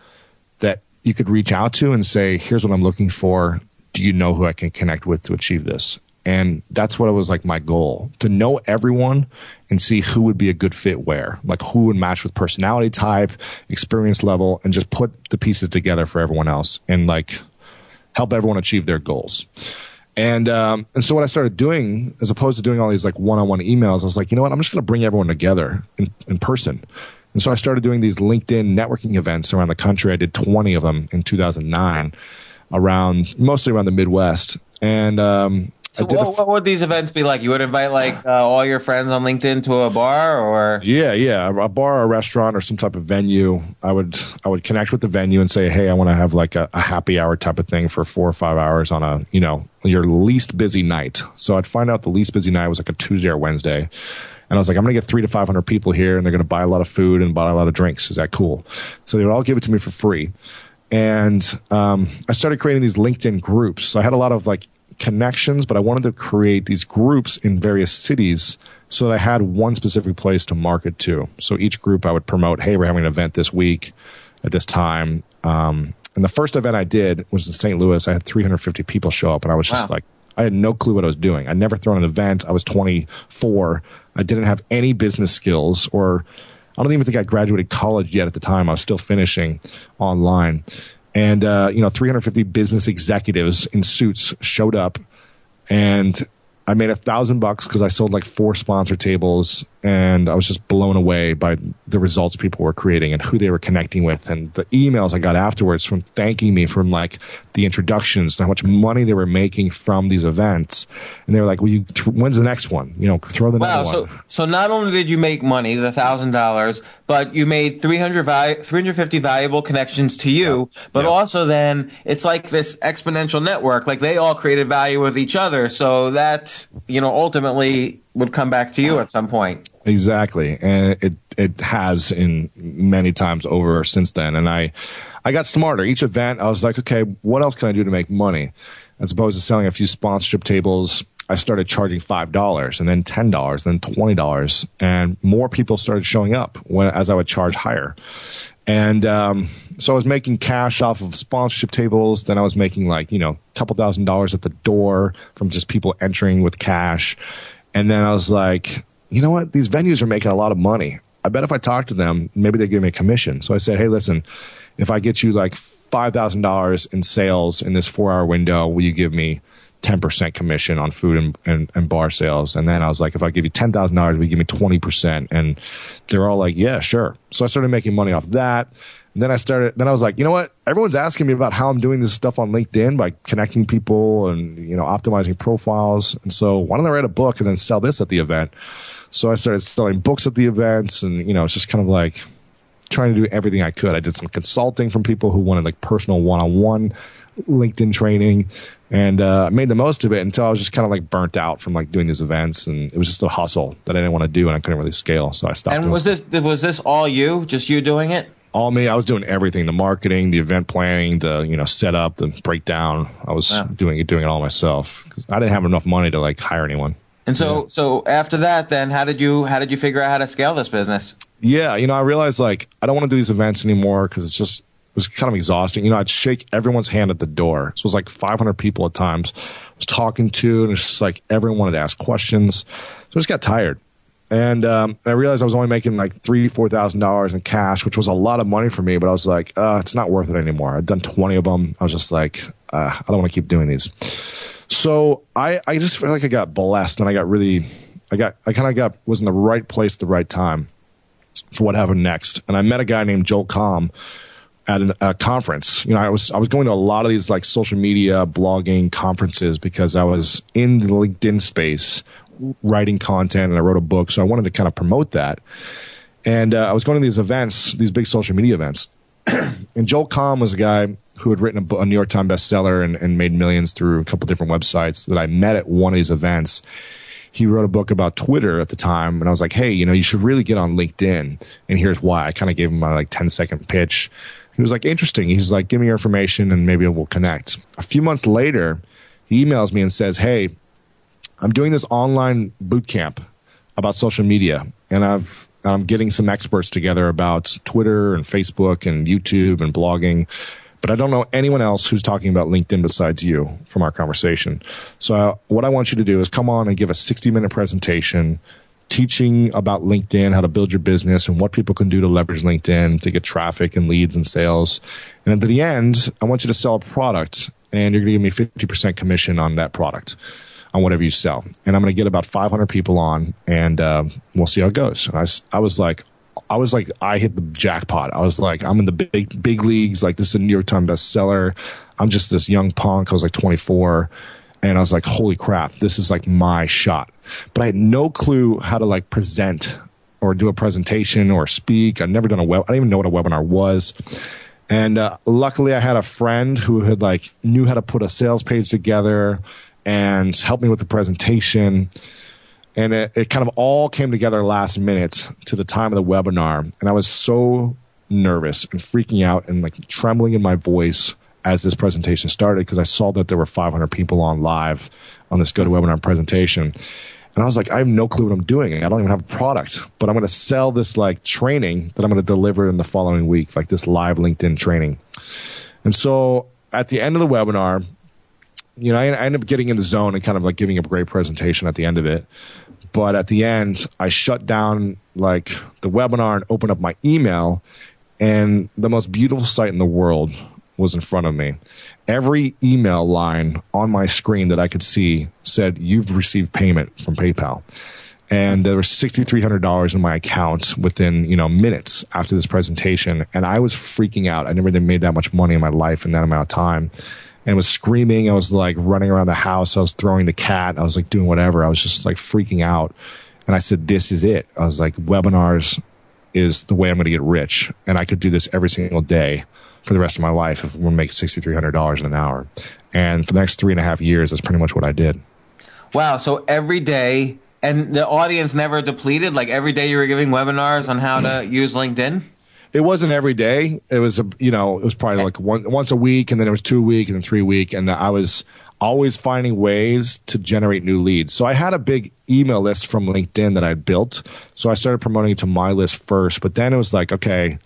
S6: that you could reach out to and say, here's what I'm looking for. Do you know who I can connect with to achieve this? And that's what it was like my goal, to know everyone and see who would be a good fit where, like who would match with personality type, experience level, and just put the pieces together for everyone else and like help everyone achieve their goals. And so what I started doing, as opposed to doing all these like one-on-one emails, I was like, you know what? I'm just going to bring everyone together in person. And so I started doing these LinkedIn networking events around the country. I did 20 of them in 2009, mostly around the Midwest. And
S4: so what would these events be like? You would invite like all your friends on LinkedIn to a bar, or
S6: yeah, a bar or a restaurant or some type of venue. I would connect with the venue and say, hey, I want to have like a happy hour type of thing for 4 or 5 hours on a your least busy night. So I'd find out the least busy night was like a Tuesday or Wednesday, and I was like, I'm going to get 300 to 500 people here, and they're going to buy a lot of food and buy a lot of drinks. Is that cool? So they would all give it to me for free, and I started creating these LinkedIn groups. So I had a lot of like connections, but I wanted to create these groups in various cities so that I had one specific place to market to. So each group I would promote, hey, we're having an event this week at this time. And the first event I did was in St. Louis. I had 350 people show up, and I was just like, I had no clue what I was doing. I'd never thrown an event. I was 24. I didn't have any business skills, or I don't even think I graduated college yet at the time. I was still finishing online. And, 350 business executives in suits showed up, and I made $1,000 because I sold like 4 sponsor tables, and I was just blown away by the results people were creating and who they were connecting with, and the emails I got afterwards from thanking me from like the introductions and how much money they were making from these events. And they were like, well, when's the next one? Throw the next one.
S4: So not only did you make money, the $1,000, but you made 350 valuable connections to you, but also then it's like this exponential network. Like they all created value with each other. So that, ultimately would come back to you at some point.
S6: Exactly. And it has in many times over since then. And I got smarter. Each event, I was like, okay, what else can I do to make money? As opposed to selling a few sponsorship tables, I started charging $5 and then $10 and then $20. And more people started showing up as I would charge higher. And so I was making cash off of sponsorship tables. Then I was making like, a couple $1,000s at the door from just people entering with cash. And then I was like, you know what? These venues are making a lot of money. I bet if I talk to them, maybe they give me a commission. So I said, hey, listen, if I get you like $5,000 in sales in this 4-hour window, will you give me 10% commission on food and bar sales? And then I was like, if I give you $10,000, will you give me 20%? And they're all like, yeah, sure. So I started making money off that. And then I was like, you know what? Everyone's asking me about how I'm doing this stuff on LinkedIn by connecting people and, optimizing profiles. And so why don't I write a book and then sell this at the event? So I started selling books at the events, and, it's just kind of like trying to do everything I could. I did some consulting from people who wanted like personal one-on-one LinkedIn training, and I made the most of it until I was just kind of like burnt out from like doing these events, and it was just a hustle that I didn't want to do, and I couldn't really scale. So I stopped.
S4: And was this all you? Just you doing it?
S6: All me. I was doing everything: the marketing, the event planning, the setup, the breakdown. I was doing it all myself because I didn't have enough money to like hire anyone.
S4: And so after that, then how did you figure out how to scale this business?
S6: Yeah, I realized like I don't want to do these events anymore because it was kind of exhausting. I'd shake everyone's hand at the door. So it was like 500 people at times. was talking to, and it's just like everyone wanted to ask questions. So I just got tired. And I realized I was only making like $3,000-$4,000 in cash, which was a lot of money for me. But I was like, it's not worth it anymore. I'd done 20 of them. I was just like, I don't want to keep doing these. So I just feel like I got blessed, and was in the right place at the right time for what happened next. And I met a guy named Joel Comm at a conference. I was going to a lot of these like social media blogging conferences because I was in the LinkedIn space writing content, and I wrote a book, so I wanted to kind of promote that. And I was going to these events, these big social media events. And Joel Comm was a guy who had written a New York Times bestseller and made millions through a couple different websites that I met at one of these events. He wrote a book about Twitter at the time, and I was like, hey, you should really get on LinkedIn, and here's why. I kind of gave him my like 10-second pitch. He was like, interesting. He's like, give me your information and maybe we'll connect. A few months later, he emails me and says, hey, I'm doing this online boot camp about social media, and I'm getting some experts together about Twitter and Facebook and YouTube and blogging, but I don't know anyone else who's talking about LinkedIn besides you from our conversation. So what I want you to do is come on and give a 60-minute presentation teaching about LinkedIn, how to build your business, and what people can do to leverage LinkedIn to get traffic and leads and sales. And at the end, I want you to sell a product, and you're going to give me 50% commission on that product, on whatever you sell. And I'm going to get about 500 people on, and we'll see how it goes. And I was like, I hit the jackpot. I was like, I'm in the big leagues. Like, this is a New York Times bestseller. I'm just this young punk. I was like 24. And I was like, holy crap, this is like my shot. But I had no clue how to like present or do a presentation or speak. I'd never done I didn't even know what a webinar was. And luckily I had a friend who had like knew how to put a sales page together and helped me with the presentation. And it kind of all came together last minute to the time of the webinar. And I was so nervous and freaking out and like trembling in my voice as this presentation started, because I saw that there were 500 people on live on this GoToWebinar presentation. And I was like, I have no clue what I'm doing. I don't even have a product, but I'm going to sell this like training that I'm going to deliver in the following week, like this live LinkedIn training. And so at the end of the webinar, I ended up getting in the zone and kind of like giving a great presentation at the end of it. But at the end, I shut down like the webinar and opened up my email, and the most beautiful sight in the world was in front of me. Every email line on my screen that I could see said, you've received payment from PayPal. And there was $6,300 in my account within, minutes after this presentation. And I was freaking out. I never made that much money in my life in that amount of time. And was screaming. I was like running around the house. I was throwing the cat. I was like doing whatever. I was just like freaking out. And I said, this is it. I was like, webinars is the way I'm going to get rich. And I could do this every single day for the rest of my life if we're going to make $6,300 in an hour. And for the next 3.5 years, that's pretty much what I did. Wow.
S4: So every day, and the audience never depleted? Like every day you were giving webinars on how to use LinkedIn?
S6: It wasn't every day. It was, it was probably like once a week, and then it was 2 a week, and then 3 a week. And I was always finding ways to generate new leads. So I had a big email list from LinkedIn that I built. So I started promoting it to my list first. But then it was like, okay,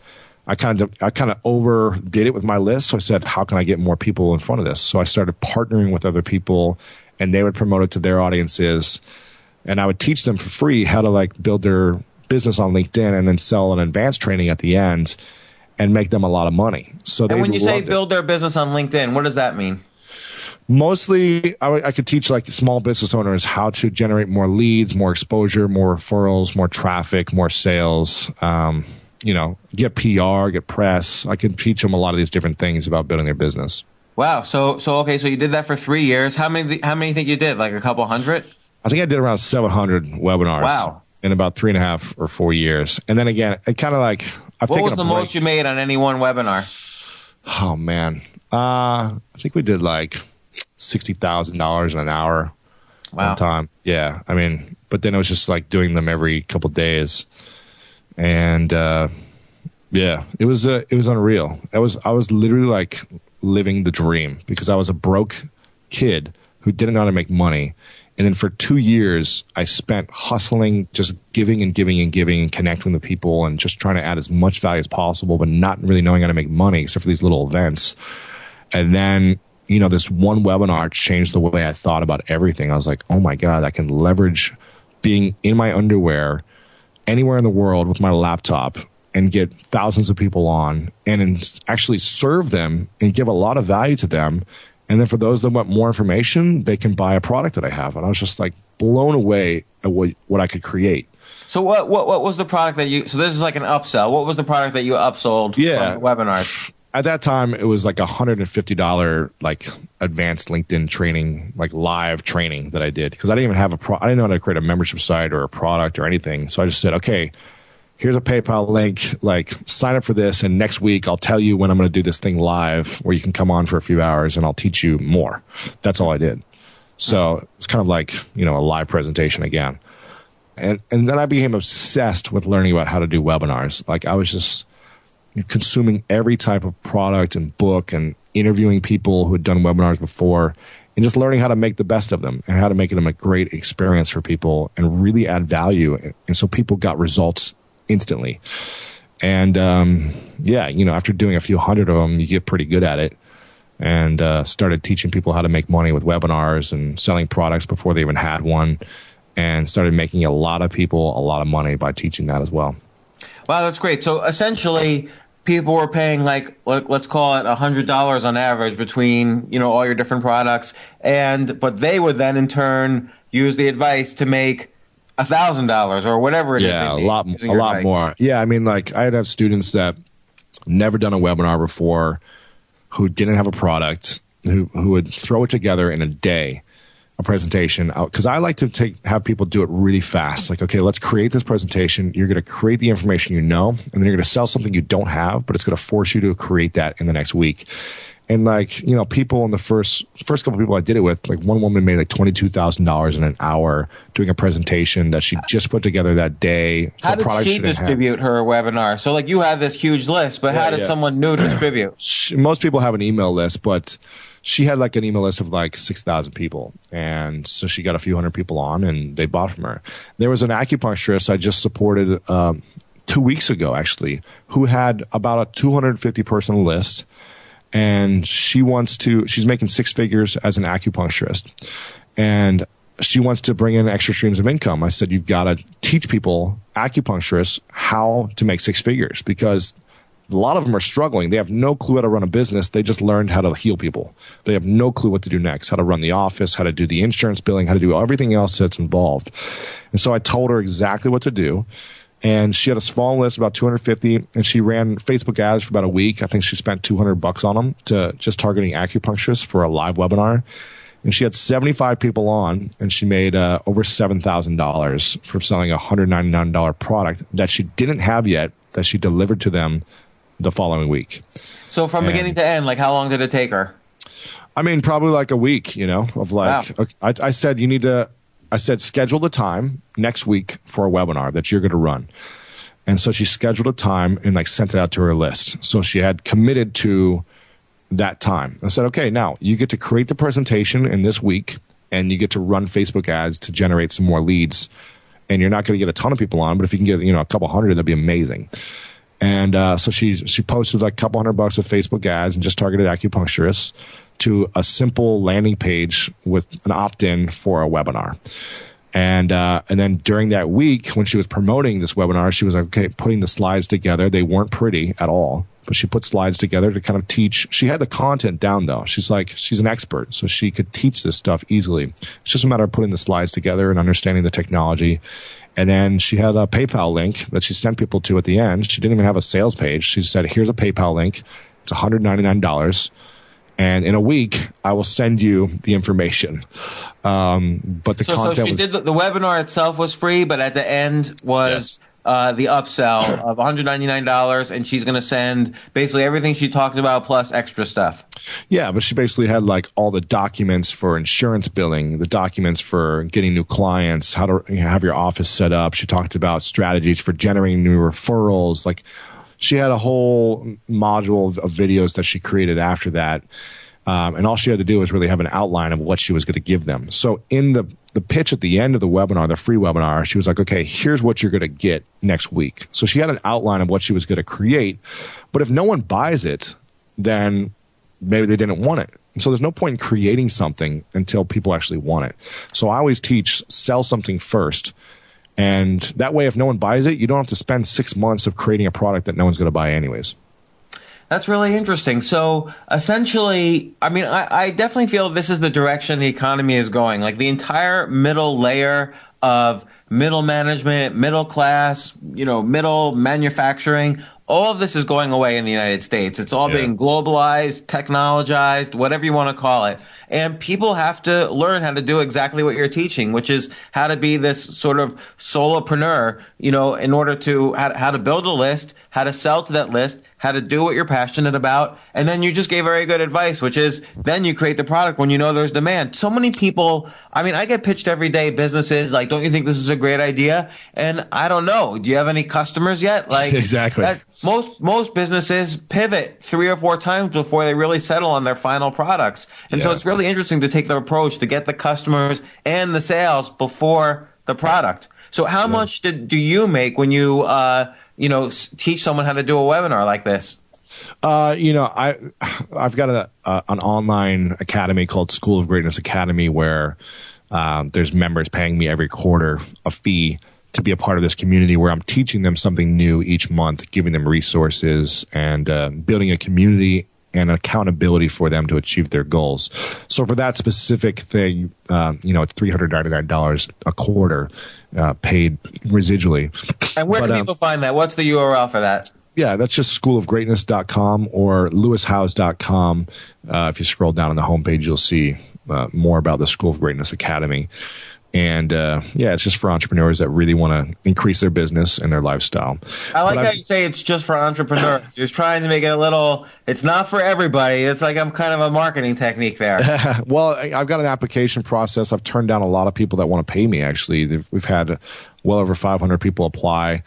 S6: I kind of overdid it with my list. So I said, how can I get more people in front of this? So I started partnering with other people, and they would promote it to their audiences. And I would teach them for free how to like build their business on LinkedIn and then sell an advanced training at the end and make them a lot of money. So
S4: and when you say build their business on LinkedIn, what does that mean?
S6: Mostly, I could teach like small business owners how to generate more leads, more exposure, more referrals, more traffic, more sales, get PR, get press. I can teach them a lot of these different things about building their business.
S4: Wow. So you did that for 3 years. How many think you did? Like a couple hundred?
S6: I think I did around 700 webinars.
S4: Wow.
S6: In about 3.5 or 4 years. And then again, it kind of like,
S4: what was the most you made on any one webinar?
S6: Oh man. I think we did like $60,000 in an hour.
S4: Wow.
S6: One time. Yeah. I mean, but then it was just like doing them every couple of days. And, yeah, it was unreal. I was literally like living the dream, because I was a broke kid who didn't know how to make money. And then for 2 years, I spent hustling, just giving and giving and giving and connecting with people and just trying to add as much value as possible, but not really knowing how to make money except for these little events. And then this one webinar changed the way I thought about everything. I was like, oh my God, I can leverage being in my underwear anywhere in the world with my laptop and get thousands of people on and actually serve them and give a lot of value to them. And then for those that want more information, they can buy a product that I have. And I was just like blown away at what I could create.
S4: So what was the product that so this is like an upsell. What was the product that you upsold from the webinars?
S6: At that time, it was like $150 like advanced LinkedIn training, like live training that I did, because I didn't even have I didn't know how to create a membership site or a product or anything. So I just said, okay, here's a PayPal link, like sign up for this, and next week I'll tell you when I'm going to do this thing live where you can come on for a few hours and I'll teach you more. That's all I did. So it's kind of like, a live presentation again. And then I became obsessed with learning about how to do webinars. Like I was just consuming every type of product and book and interviewing people who had done webinars before and just learning how to make the best of them and how to make them a great experience for people and really add value. And so people got results instantly. And after doing a few hundred of them, you get pretty good at it. And started teaching people how to make money with webinars and selling products before they even had one, and started making a lot of people a lot of money by teaching that as well.
S4: Wow, that's great. So essentially, people were paying like, let's call it $100 on average between, all your different products. but they would then in turn use the advice to make $1,000 or whatever it is.
S6: Yeah, a lot more. Yeah. I mean, like I'd have students that never done a webinar before, who didn't have a product, who would throw it together in a day, a presentation. Because I like to have people do it really fast. Like, okay, let's create this presentation. You're going to create the information and then you're going to sell something you don't have, but it's going to force you to create that in the next week. And like, people in the first couple of people I did it with, like one woman made like $22,000 in an hour doing a presentation that she just put together that day.
S4: How did she distribute her webinar? So like you have this huge list, but how did someone new distribute?
S6: Most people have an email list, but she had like an email list of like 6,000 people. And so she got a few hundred people on and they bought from her. There was an acupuncturist I just supported 2 weeks ago, actually, who had about a 250 person list. And she's making six figures as an acupuncturist. And she wants to bring in extra streams of income. I said, you've got to teach people, acupuncturists, how to make six figures, because a lot of them are struggling. They have no clue how to run a business. They just learned how to heal people. They have no clue what to do next, how to run the office, how to do the insurance billing, how to do everything else that's involved. And so I told her exactly what to do. And she had a small list, about 250, and she ran Facebook ads for about a week. I think she spent $200 on them to just targeting acupuncturists for a live webinar. And she had 75 people on, and she made over $7,000 for selling a $199 product that she didn't have yet, that she delivered to them the following week.
S4: So from beginning to end, like how long did it take her?
S6: I mean, probably like a week, of like, wow. I said, schedule the time next week for a webinar that you're going to run. And so she scheduled a time and like sent it out to her list. So she had committed to that time. I said, okay, now you get to create the presentation in this week and you get to run Facebook ads to generate some more leads. And you're not going to get a ton of people on, but if you can get, a couple hundred, that'd be amazing. And so she posted like a couple $100 of Facebook ads and just targeted acupuncturists to a simple landing page with an opt-in for a webinar. And then during that week, when she was promoting this webinar, she was like, okay, putting the slides together. They weren't pretty at all, but she put slides together to kind of teach. She had the content down, though. She's an expert, so she could teach this stuff easily. It's just a matter of putting the slides together and understanding the technology. And then she had a PayPal link that she sent people to at the end. She didn't even have a sales page. She said, here's a PayPal link. It's $199. And in a week, I will send you the information. But the content
S4: so she did the webinar itself was free, but at the end was the upsell of $199, and she's going to send basically everything she talked about plus extra stuff.
S6: Yeah, but she basically had like all the documents for insurance billing, the documents for getting new clients, how to have your office set up. She talked about strategies for generating new referrals, like. She had a whole module of videos that she created after that. And all she had to do was really have an outline of what she was going to give them. So in the pitch at the end of the webinar, the free webinar, she was like, okay, here's what you're going to get next week. So she had an outline of what she was going to create. But if no one buys it, then maybe they didn't want it. So there's no point in creating something until people actually want it. So I always teach, sell something first. And that way, if no one buys it, you don't have to spend 6 months of creating a product that no one's going to buy anyways.
S4: That's really interesting. So essentially, I mean, I definitely feel this is the direction the economy is going. Like the entire middle layer of middle management, middle class, middle manufacturing, all of this is going away in the United States. It's all being globalized, technologized, whatever you want to call it. And people have to learn how to do exactly what you're teaching, which is how to be this sort of solopreneur, in order to how to build a list, how to sell to that list, how to do what you're passionate about. And then you just gave very good advice, which is then you create the product when you know there's demand. So many people, I mean, I get pitched every day businesses like, don't you think this is a great idea? And I don't know. Do you have any customers yet? Like
S6: exactly.
S4: Most businesses pivot 3 or 4 times before they really settle on their final products. And so it's really interesting to take the approach to get the customers and the sales before the product. So how much do you make when you, teach someone how to do a webinar like this?
S6: I've got an online academy called School of Greatness Academy where there's members paying me every quarter a fee to be a part of this community where I'm teaching them something new each month, giving them resources and building a community and accountability for them to achieve their goals. So for that specific thing, it's $399 a quarter paid residually.
S4: And where can people find that? What's the URL for that?
S6: Yeah, that's just schoolofgreatness.com or lewishouse.com. If you scroll down on the homepage, you'll see more about the School of Greatness Academy. And it's just for entrepreneurs that really want to increase their business and their lifestyle.
S4: I like how you say it's just for entrepreneurs. You're trying to make it it's not for everybody. It's like I'm kind of a marketing technique there.
S6: Well, I've got an application process. I've turned down a lot of people that want to pay me, actually. We've had well over 500 people apply.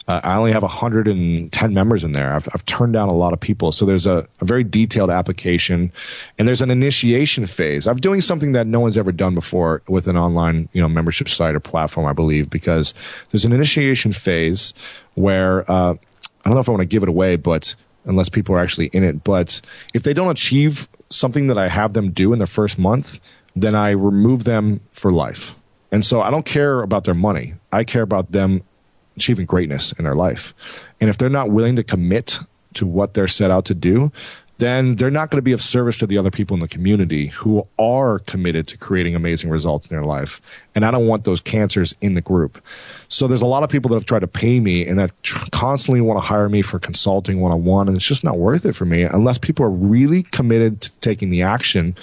S6: I only have 110 members in there. I've turned down a lot of people. So there's a very detailed application, and there's an initiation phase. I'm doing something that no one's ever done before with an online, membership site or platform, I believe, because there's an initiation phase where I don't know if I want to give it away, but unless people are actually in it. But if they don't achieve something that I have them do in the first month, then I remove them for life. And so I don't care about their money. I care about them achieving greatness in their life. And if they're not willing to commit to what they're set out to do, then they're not going to be of service to the other people in the community who are committed to creating amazing results in their life. And I don't want those cancers in the group. So there's a lot of people that have tried to pay me and that constantly want to hire me for consulting one-on-one, and it's just not worth it for me unless people are really committed to taking the action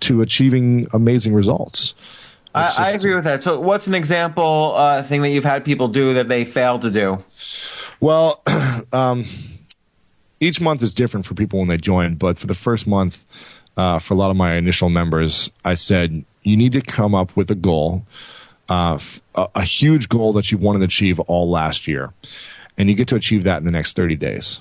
S6: to achieving amazing results.
S4: I agree with that. So what's an example thing that you've had people do that they failed to do?
S6: Well, each month is different for people when they join. But for the first month, for a lot of my initial members, I said, you need to come up with a goal, a huge goal that you wanted to achieve all last year. And you get to achieve that in the next 30 days.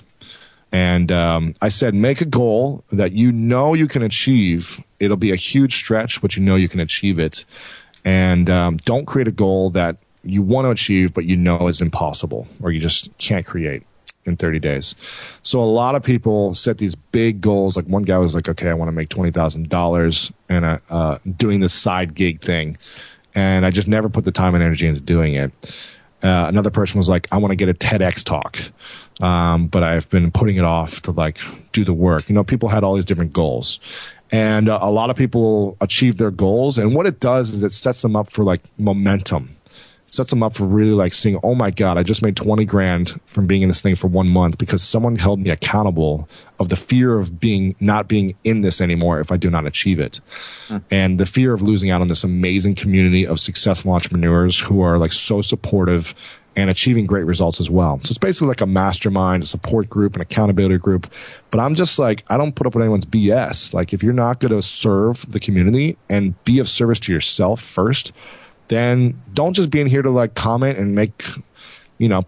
S6: And I said, make a goal that you know you can achieve. It'll be a huge stretch, but you know you can achieve it. And don't create a goal that you want to achieve, but you know is impossible or you just can't create in 30 days. So a lot of people set these big goals. Like one guy was like, okay, I want to make $20,000 and doing this side gig thing. And I just never put the time and energy into doing it. Another person was like, I want to get a TEDx talk. But I've been putting it off to do the work. People had all these different goals. And a lot of people achieve their goals. And what it does is it sets them up for momentum. Sets them up for really seeing, oh my God, I just made 20 grand from being in this thing for 1 month because someone held me accountable of the fear of not being in this anymore if I do not achieve it. And the fear of losing out on this amazing community of successful entrepreneurs who are so supportive and achieving great results as well. So it's basically like a mastermind, a support group, an accountability group. But I'm just I don't put up with anyone's BS. If you're not going to serve the community and be of service to yourself first, then don't just be in here to comment and make,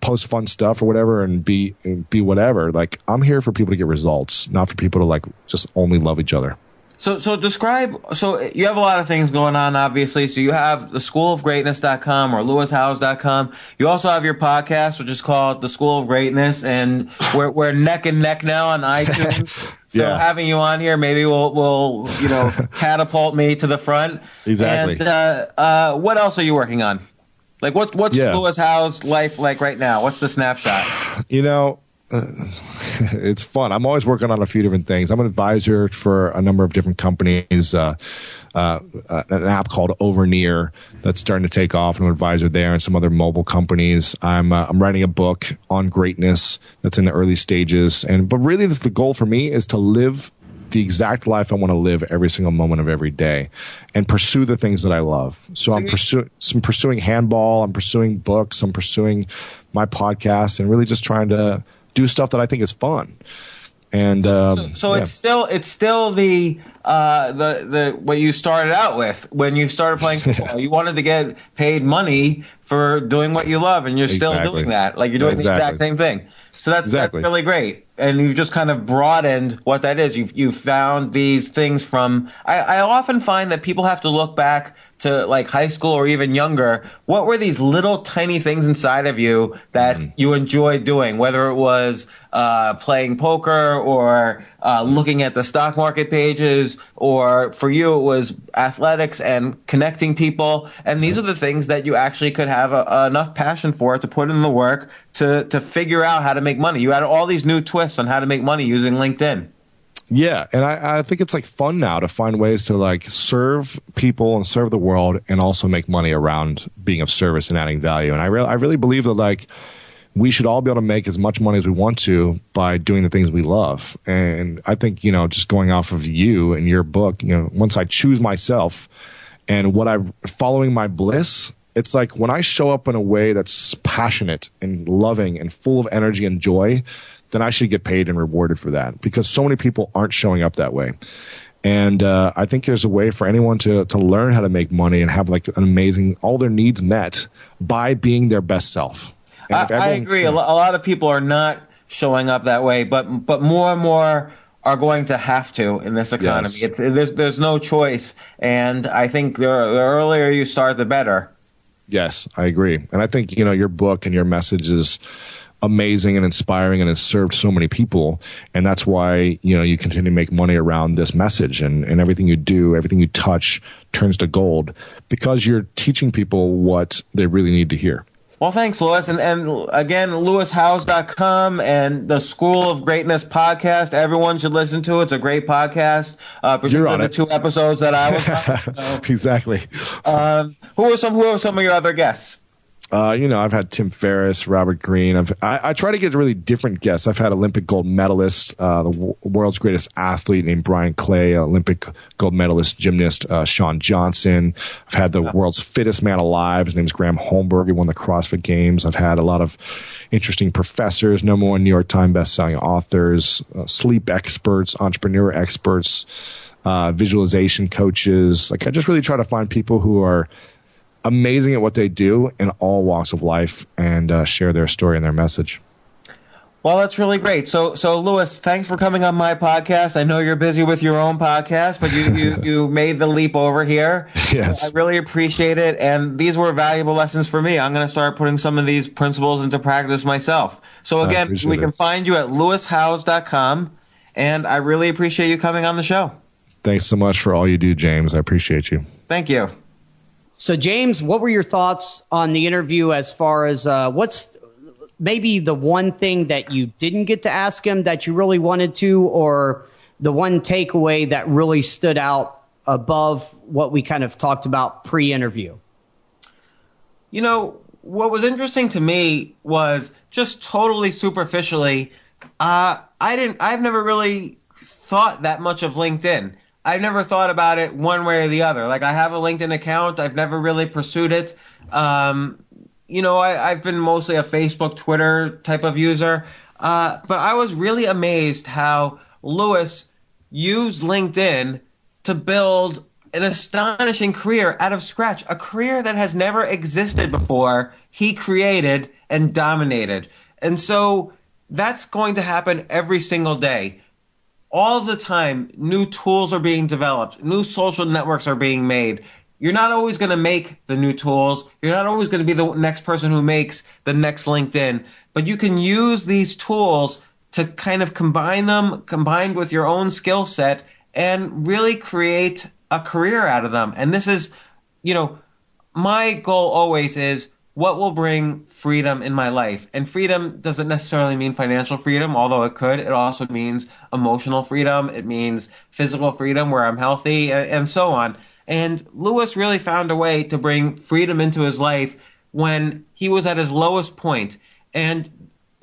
S6: post fun stuff or whatever and be whatever. I'm here for people to get results, not for people to just only love each other.
S4: So describe, so you have a lot of things going on, obviously. So you have the schoolofgreatness.com or lewishouse.com. You also have your podcast, which is called The School of Greatness, and we're neck and neck now on iTunes. So
S6: Yeah.
S4: having you on here, maybe will catapult me to the front.
S6: Exactly.
S4: And what else are you working on? Like what's Lewis Howe's life like right now? What's the snapshot?
S6: It's fun. I'm always working on a few different things. I'm an advisor for a number of different companies. An app called Overnear that's starting to take off. I'm an advisor there, and some other mobile companies. I'm writing a book on greatness that's in the early stages. But really, the goal for me is to live the exact life I want to live every single moment of every day, and pursue the things that I love. So I'm pursuing handball. I'm pursuing books. I'm pursuing my podcast, and really just trying to do stuff that I think is fun. And
S4: so it's still the what you started out with when you started playing football. You wanted to get paid money for doing what you love, and you're still doing that. Like you're doing the exact same thing. So that's really great. And you've just kind of broadened what that is. You've found these things from. I often find that people have to look back to like high school or even younger. What were these little tiny things inside of you that you enjoyed doing? Whether it was playing poker or looking at the stock market pages, or for you it was athletics and connecting people. And these are the things that you actually could have enough passion for to put in the work to figure out how to make money. You had all these new twists on how to make money using LinkedIn.
S6: Yeah, and I think it's like fun now to find ways to like serve people and serve the world, and also make money around being of service and adding value. And I really believe that like we should all be able to make as much money as we want to by doing the things we love. And I think, just going off of you and your book, once I choose myself and what I'm following my bliss, it's like when I show up in a way that's passionate and loving and full of energy and joy, then I should get paid and rewarded for that, because so many people aren't showing up that way. And I think there's a way for anyone to learn how to make money and have like an amazing, all their needs met by being their best self.
S4: I agree. A lot of people are not showing up that way, but more and more are going to have to in this economy. Yes. There's no choice, and I think the earlier you start, the better.
S6: Yes, I agree, and I think your book and your message is amazing and inspiring, and has served so many people, and that's why you continue to make money around this message, and everything you do, everything you touch turns to gold, because you're teaching people what they really need to hear.
S4: Well, thanks, Lewis. And again, lewishouse.com and the School of Greatness podcast. Everyone should listen to it. It's a great podcast. Particularly the 2 episodes that I was on. So,
S6: exactly.
S4: Who are some of your other guests?
S6: I've had Tim Ferriss, Robert Greene. I try to get really different guests. I've had Olympic gold medalist, the world's greatest athlete named Brian Clay, Olympic gold medalist gymnast Shawn Johnson. I've had the world's fittest man alive. His name's Graham Holmberg. He won the CrossFit Games. I've had a lot of interesting professors, #1 New York Times bestselling authors, sleep experts, entrepreneur experts, visualization coaches. Like I just really try to find people who are amazing at what they do in all walks of life, and share their story and their message.
S4: Well, that's really great. So Lewis, thanks for coming on my podcast. I know you're busy with your own podcast, but you made the leap over here.
S6: Yes.
S4: So I really appreciate it. And these were valuable lessons for me. I'm going to start putting some of these principles into practice myself. So again, we can find you at lewishouse.com, and I really appreciate you coming on the show.
S6: Thanks so much for all you do, James. I appreciate you.
S4: Thank you.
S5: So, James, what were your thoughts on the interview as far as what's maybe the one thing that you didn't get to ask him that you really wanted to, or the one takeaway that really stood out above what we kind of talked about pre-interview?
S4: What was interesting to me was just totally superficially, I've never really thought that much of LinkedIn. I've never thought about it one way or the other. Like, I have a LinkedIn account. I've never really pursued it. I've been mostly a Facebook, Twitter type of user. But I was really amazed how Lewis used LinkedIn to build an astonishing career out of scratch, a career that has never existed before. He created and dominated. And so that's going to happen every single day. all the time, new tools are being developed, new social networks are being made. You're not always going to make the new tools. You're not always going to be the next person who makes the next LinkedIn, but you can use these tools to kind of combined with your own skill set and really create a career out of them. And this is, my goal always is what will bring freedom in my life. And freedom doesn't necessarily mean financial freedom, although it could. It also means emotional freedom. It means physical freedom where I'm healthy and so on. And Lewis really found a way to bring freedom into his life when he was at his lowest point. And,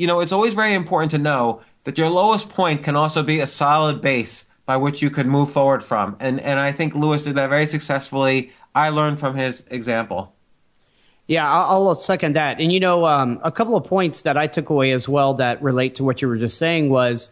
S4: it's always very important to know that your lowest point can also be a solid base by which you could move forward from. And I think Lewis did that very successfully. I learned from his example.
S5: Yeah, I'll second that. And, a couple of points that I took away as well that relate to what you were just saying was,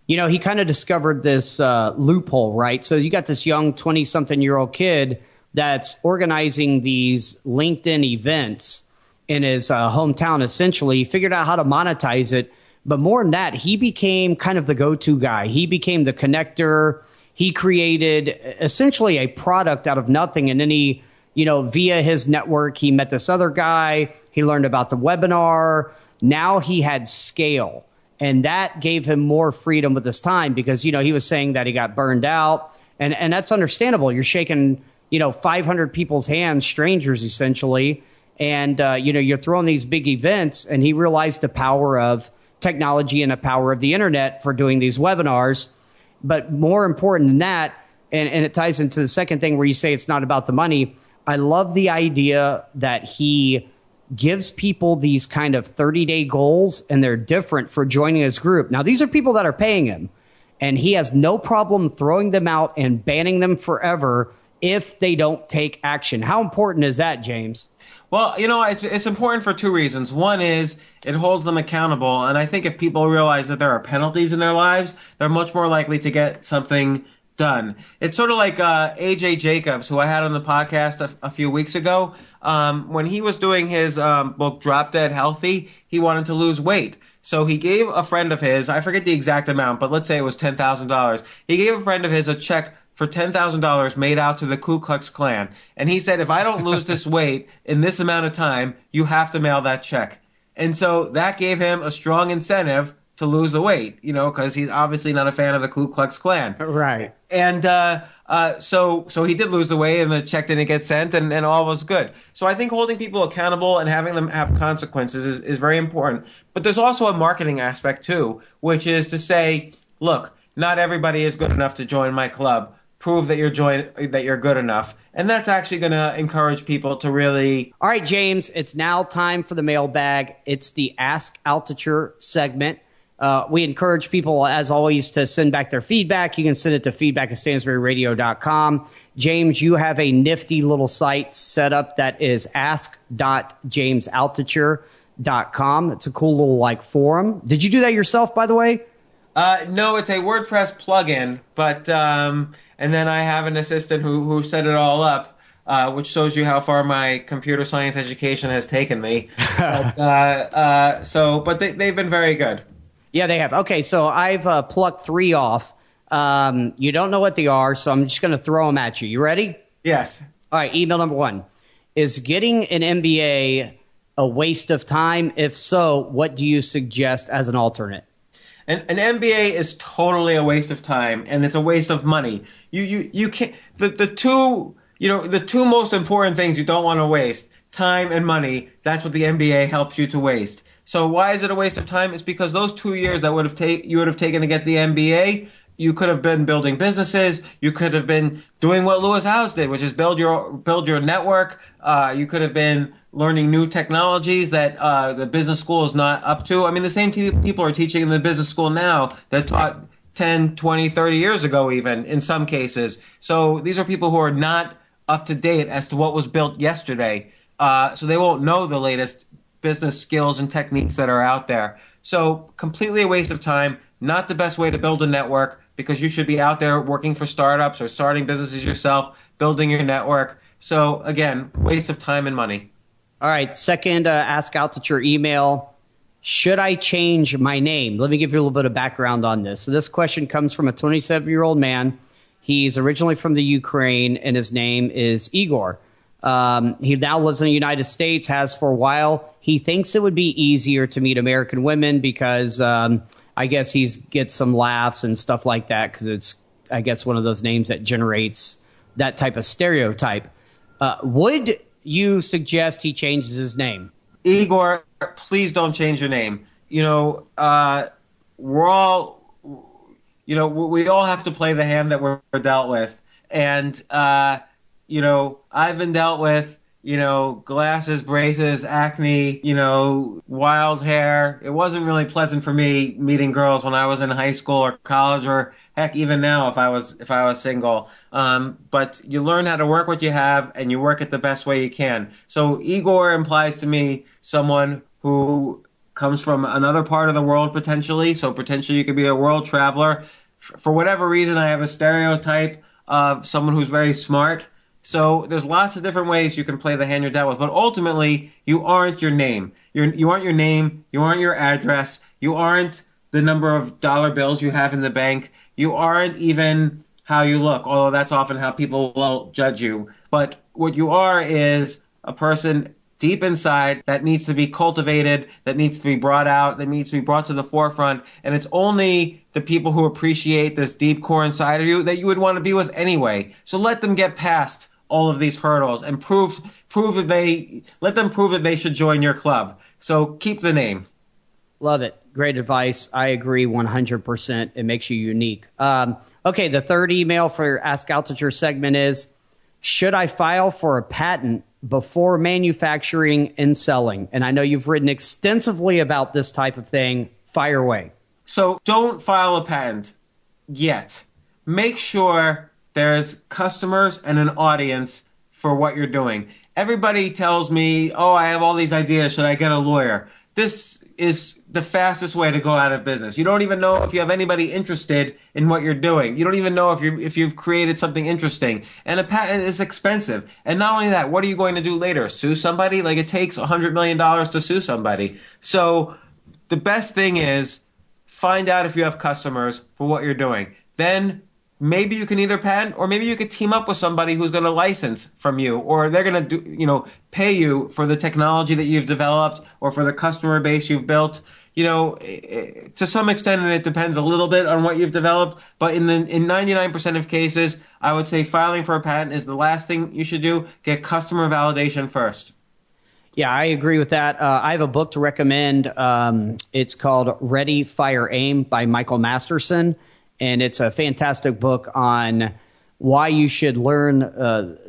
S5: he kind of discovered this loophole, right? So you got this young 20-something-year-old kid that's organizing these LinkedIn events in his hometown, essentially. He figured out how to monetize it. But more than that, he became kind of the go-to guy. He became the connector. He created essentially a product out of nothing. And then he, via his network, he met this other guy. He learned about the webinar. Now he had scale. And that gave him more freedom with his time because, he was saying that he got burned out. And that's understandable. You're shaking, 500 people's hands, strangers essentially. And, you're throwing these big events. And he realized the power of technology and the power of the internet for doing these webinars. But more important than that, and it ties into the second thing where you say it's not about the money, I love the idea that he gives people these kind of 30-day goals, and they're different for joining his group. Now, these are people that are paying him, and he has no problem throwing them out and banning them forever if they don't take action. How important is that, James?
S4: Well, it's important for two reasons. One is it holds them accountable. And I think if people realize that there are penalties in their lives, they're much more likely to get something done. It's sort of like AJ Jacobs, who I had on the podcast a few weeks ago. When he was doing his book, Drop Dead Healthy, he wanted to lose weight. So he gave a friend of his, I forget the exact amount, but let's say it was $10,000. He gave a friend of his a check for $10,000 made out to the Ku Klux Klan. And he said, if I don't lose this weight in this amount of time, you have to mail that check. And so that gave him a strong incentive to lose the weight, because he's obviously not a fan of the Ku Klux Klan.
S5: Right.
S4: And so he did lose the weight and the check didn't get sent and all was good. So I think holding people accountable and having them have consequences is very important. But there's also a marketing aspect too, which is to say, look, not everybody is good enough to join my club. Prove that you're good enough. And that's actually going to encourage people to really...
S5: All right, James, it's now time for the mailbag. It's the Ask Altucher segment. We encourage people, as always, to send back their feedback. You can send it to feedback@stansberryradio.com. James, you have a nifty little site set up that is ask.jamesaltucher.com. It's a cool little forum. Did you do that yourself, by the way?
S4: No, it's a WordPress plugin, but and then I have an assistant who set it all up, which shows you how far my computer science education has taken me. But they've been very good.
S5: Yeah, they have. Okay, so I've plucked 3 off. You don't know what they are, so I'm just going to throw them at you. You ready?
S4: Yes.
S5: All right, email number 1. Is getting an MBA a waste of time? If so, what do you suggest as an alternate?
S4: An MBA is totally a waste of time, and it's a waste of money. You can't. The two most important things you don't want to waste, time and money. That's what the MBA helps you to waste. So why is it a waste of time? It's because those 2 years that you would have taken to get the MBA, you could have been building businesses. You could have been doing what Lewis Howes did, which is build your network. You could have been learning new technologies that the business school is not up to. I mean, the same people are teaching in the business school now that taught 10, 20, 30 years ago even in some cases. So these are people who are not up to date as to what was built yesterday. So they won't know the latest business skills and techniques that are out there. So completely a waste of time, not the best way to build a network, because you should be out there working for startups or starting businesses yourself, building your network. So again, waste of time and money.
S5: All right, second Ask Altucher email. Should I change my name? Let me give you a little bit of background on this. So this question comes from a 27-year-old man. He's originally from the Ukraine, and his name is Igor. He now lives in the United States, has for a while. He thinks it would be easier to meet American women because I guess he gets some laughs and stuff like that because it's, I guess, one of those names that generates that type of stereotype. Would you suggest he changes his name?
S4: Igor, please don't change your name. We're all, we all have to play the hand that we're dealt with. And, I've been dealt with, glasses, braces, acne, wild hair. It wasn't really pleasant for me meeting girls when I was in high school or college, or heck, even now if I was single. But you learn how to work what you have, and you work it the best way you can. So Igor implies to me someone who comes from another part of the world potentially. So potentially you could be a world traveler. For whatever reason, I have a stereotype of someone who's very smart. So there's lots of different ways you can play the hand you're dealt with. But ultimately, you aren't your name. You aren't your name. You aren't your address. You aren't the number of dollar bills you have in the bank. You aren't even how you look, although that's often how people will judge you. But what you are is a person deep inside that needs to be cultivated, that needs to be brought out, that needs to be brought to the forefront. And it's only the people who appreciate this deep core inside of you that you would want to be with anyway. So let them get past all of these hurdles and let them prove that they should join your club. So keep the name.
S5: Love it. Great advice. I agree 100%. It makes you unique. Okay, the third email for Ask Altucher segment is, should I file for a patent before manufacturing and selling? And I know you've written extensively about this type of thing. Fire away.
S4: So don't file a patent yet. Make sure there's customers and an audience for what you're doing. Everybody tells me, oh, I have all these ideas. Should I get a lawyer? This is the fastest way to go out of business. You don't even know if you have anybody interested in what you're doing. You don't even know if you've created something interesting. And a patent is expensive. And not only that, what are you going to do later? Sue somebody? Like, it takes $100 million to sue somebody. So the best thing is find out if you have customers for what you're doing. Then maybe you can either patent, or maybe you could team up with somebody who's going to license from you, or they're going to pay you for the technology that you've developed or for the customer base you've built. To some extent, and it depends a little bit on what you've developed, but in 99% of cases, I would say filing for a patent is the last thing you should do. Get customer validation first.
S5: Yeah, I agree with that. I have a book to recommend. It's called Ready, Fire, Aim by Michael Masterson. And it's a fantastic book on why you should learn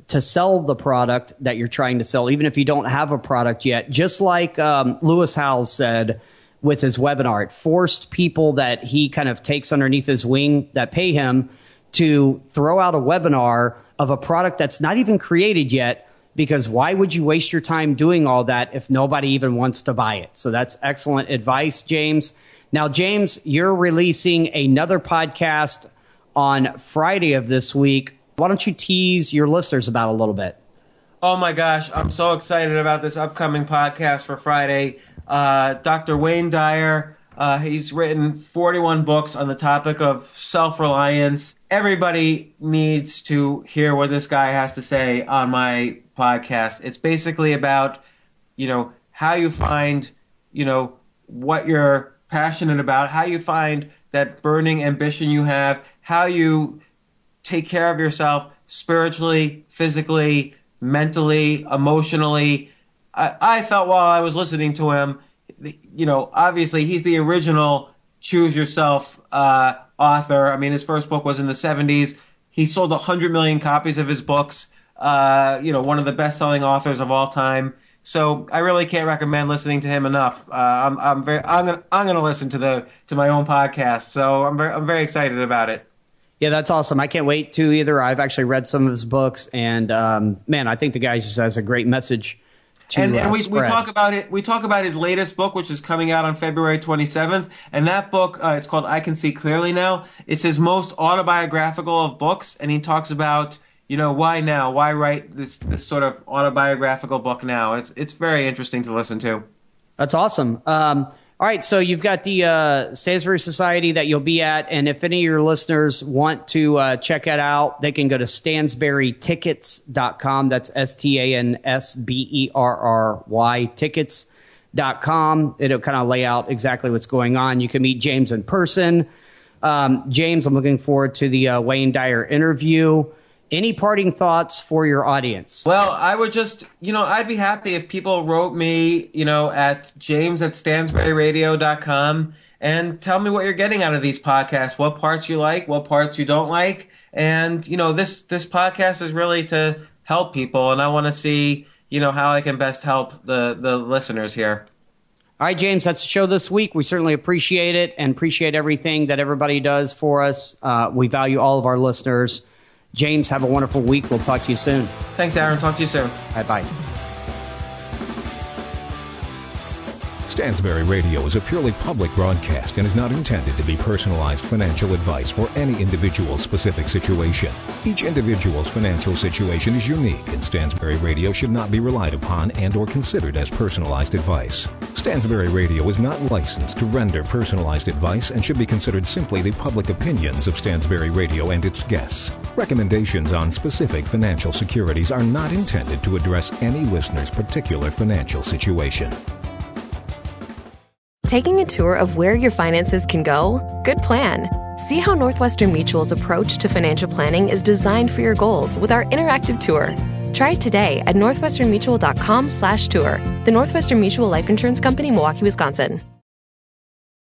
S5: to sell the product that you're trying to sell, even if you don't have a product yet. Just like Lewis Howes said with his webinar, it forced people that he kind of takes underneath his wing that pay him to throw out a webinar of a product that's not even created yet, because why would you waste your time doing all that if nobody even wants to buy it? So that's excellent advice, James. Now, James, you're releasing another podcast on Friday of this week. Why don't you tease your listeners about it a little bit?
S4: Oh, my gosh. I'm so excited about this upcoming podcast for Friday. Dr. Wayne Dyer, he's written 41 books on the topic of self-reliance. Everybody needs to hear what this guy has to say on my podcast. It's basically about, how you find, what you're passionate about, how you find that burning ambition you have, how you take care of yourself spiritually, physically, mentally, emotionally. I felt while I was listening to him, obviously he's the original Choose Yourself author. I mean, his first book was in the 70s. He sold 100 million copies of his books. One of the best-selling authors of all time. So I really can't recommend listening to him enough. I'm gonna listen to my own podcast. So I'm very excited about it.
S5: Yeah, that's awesome. I can't wait to either. I've actually read some of his books, and man, I think the guy just has a great message to
S4: and we
S5: spread.
S4: talk about it. We talk about his latest book, which is coming out on February 27th, and that book it's called I Can See Clearly Now. It's his most autobiographical of books, and he talks about why now? Why write this sort of autobiographical book now? It's very interesting to listen to.
S5: That's awesome. All right, so you've got the Stansberry Society that you'll be at, and if any of your listeners want to check it out, they can go to stansberrytickets.com. That's STANSBERRY tickets.com. It'll kind of lay out exactly what's going on. You can meet James in person. James, I'm looking forward to the Wayne Dyer interview. Any parting thoughts for your audience?
S4: Well, I would just, I'd be happy if people wrote me, at james@stansberryradio.com and tell me what you're getting out of these podcasts, what parts you like, what parts you don't like. And, this podcast is really to help people. And I want to see, how I can best help the listeners here.
S5: All right, James, that's the show this week. We certainly appreciate it and appreciate everything that everybody does for us. We value all of our listeners. James, have a wonderful week. We'll talk to you soon.
S4: Thanks, Aaron. Talk to you soon.
S5: Bye-bye.
S7: Stansberry Radio is a purely public broadcast and is not intended to be personalized financial advice for any individual's specific situation. Each individual's financial situation is unique, and Stansberry Radio should not be relied upon and or considered as personalized advice. Stansberry Radio is not licensed to render personalized advice and should be considered simply the public opinions of Stansberry Radio and its guests. Recommendations on specific financial securities are not intended to address any listener's particular financial situation.
S8: Taking a tour of where your finances can go? Good plan. See how Northwestern Mutual's approach to financial planning is designed for your goals with our interactive tour. Try it today at northwesternmutual.com/tour. The Northwestern Mutual Life Insurance Company, Milwaukee, Wisconsin.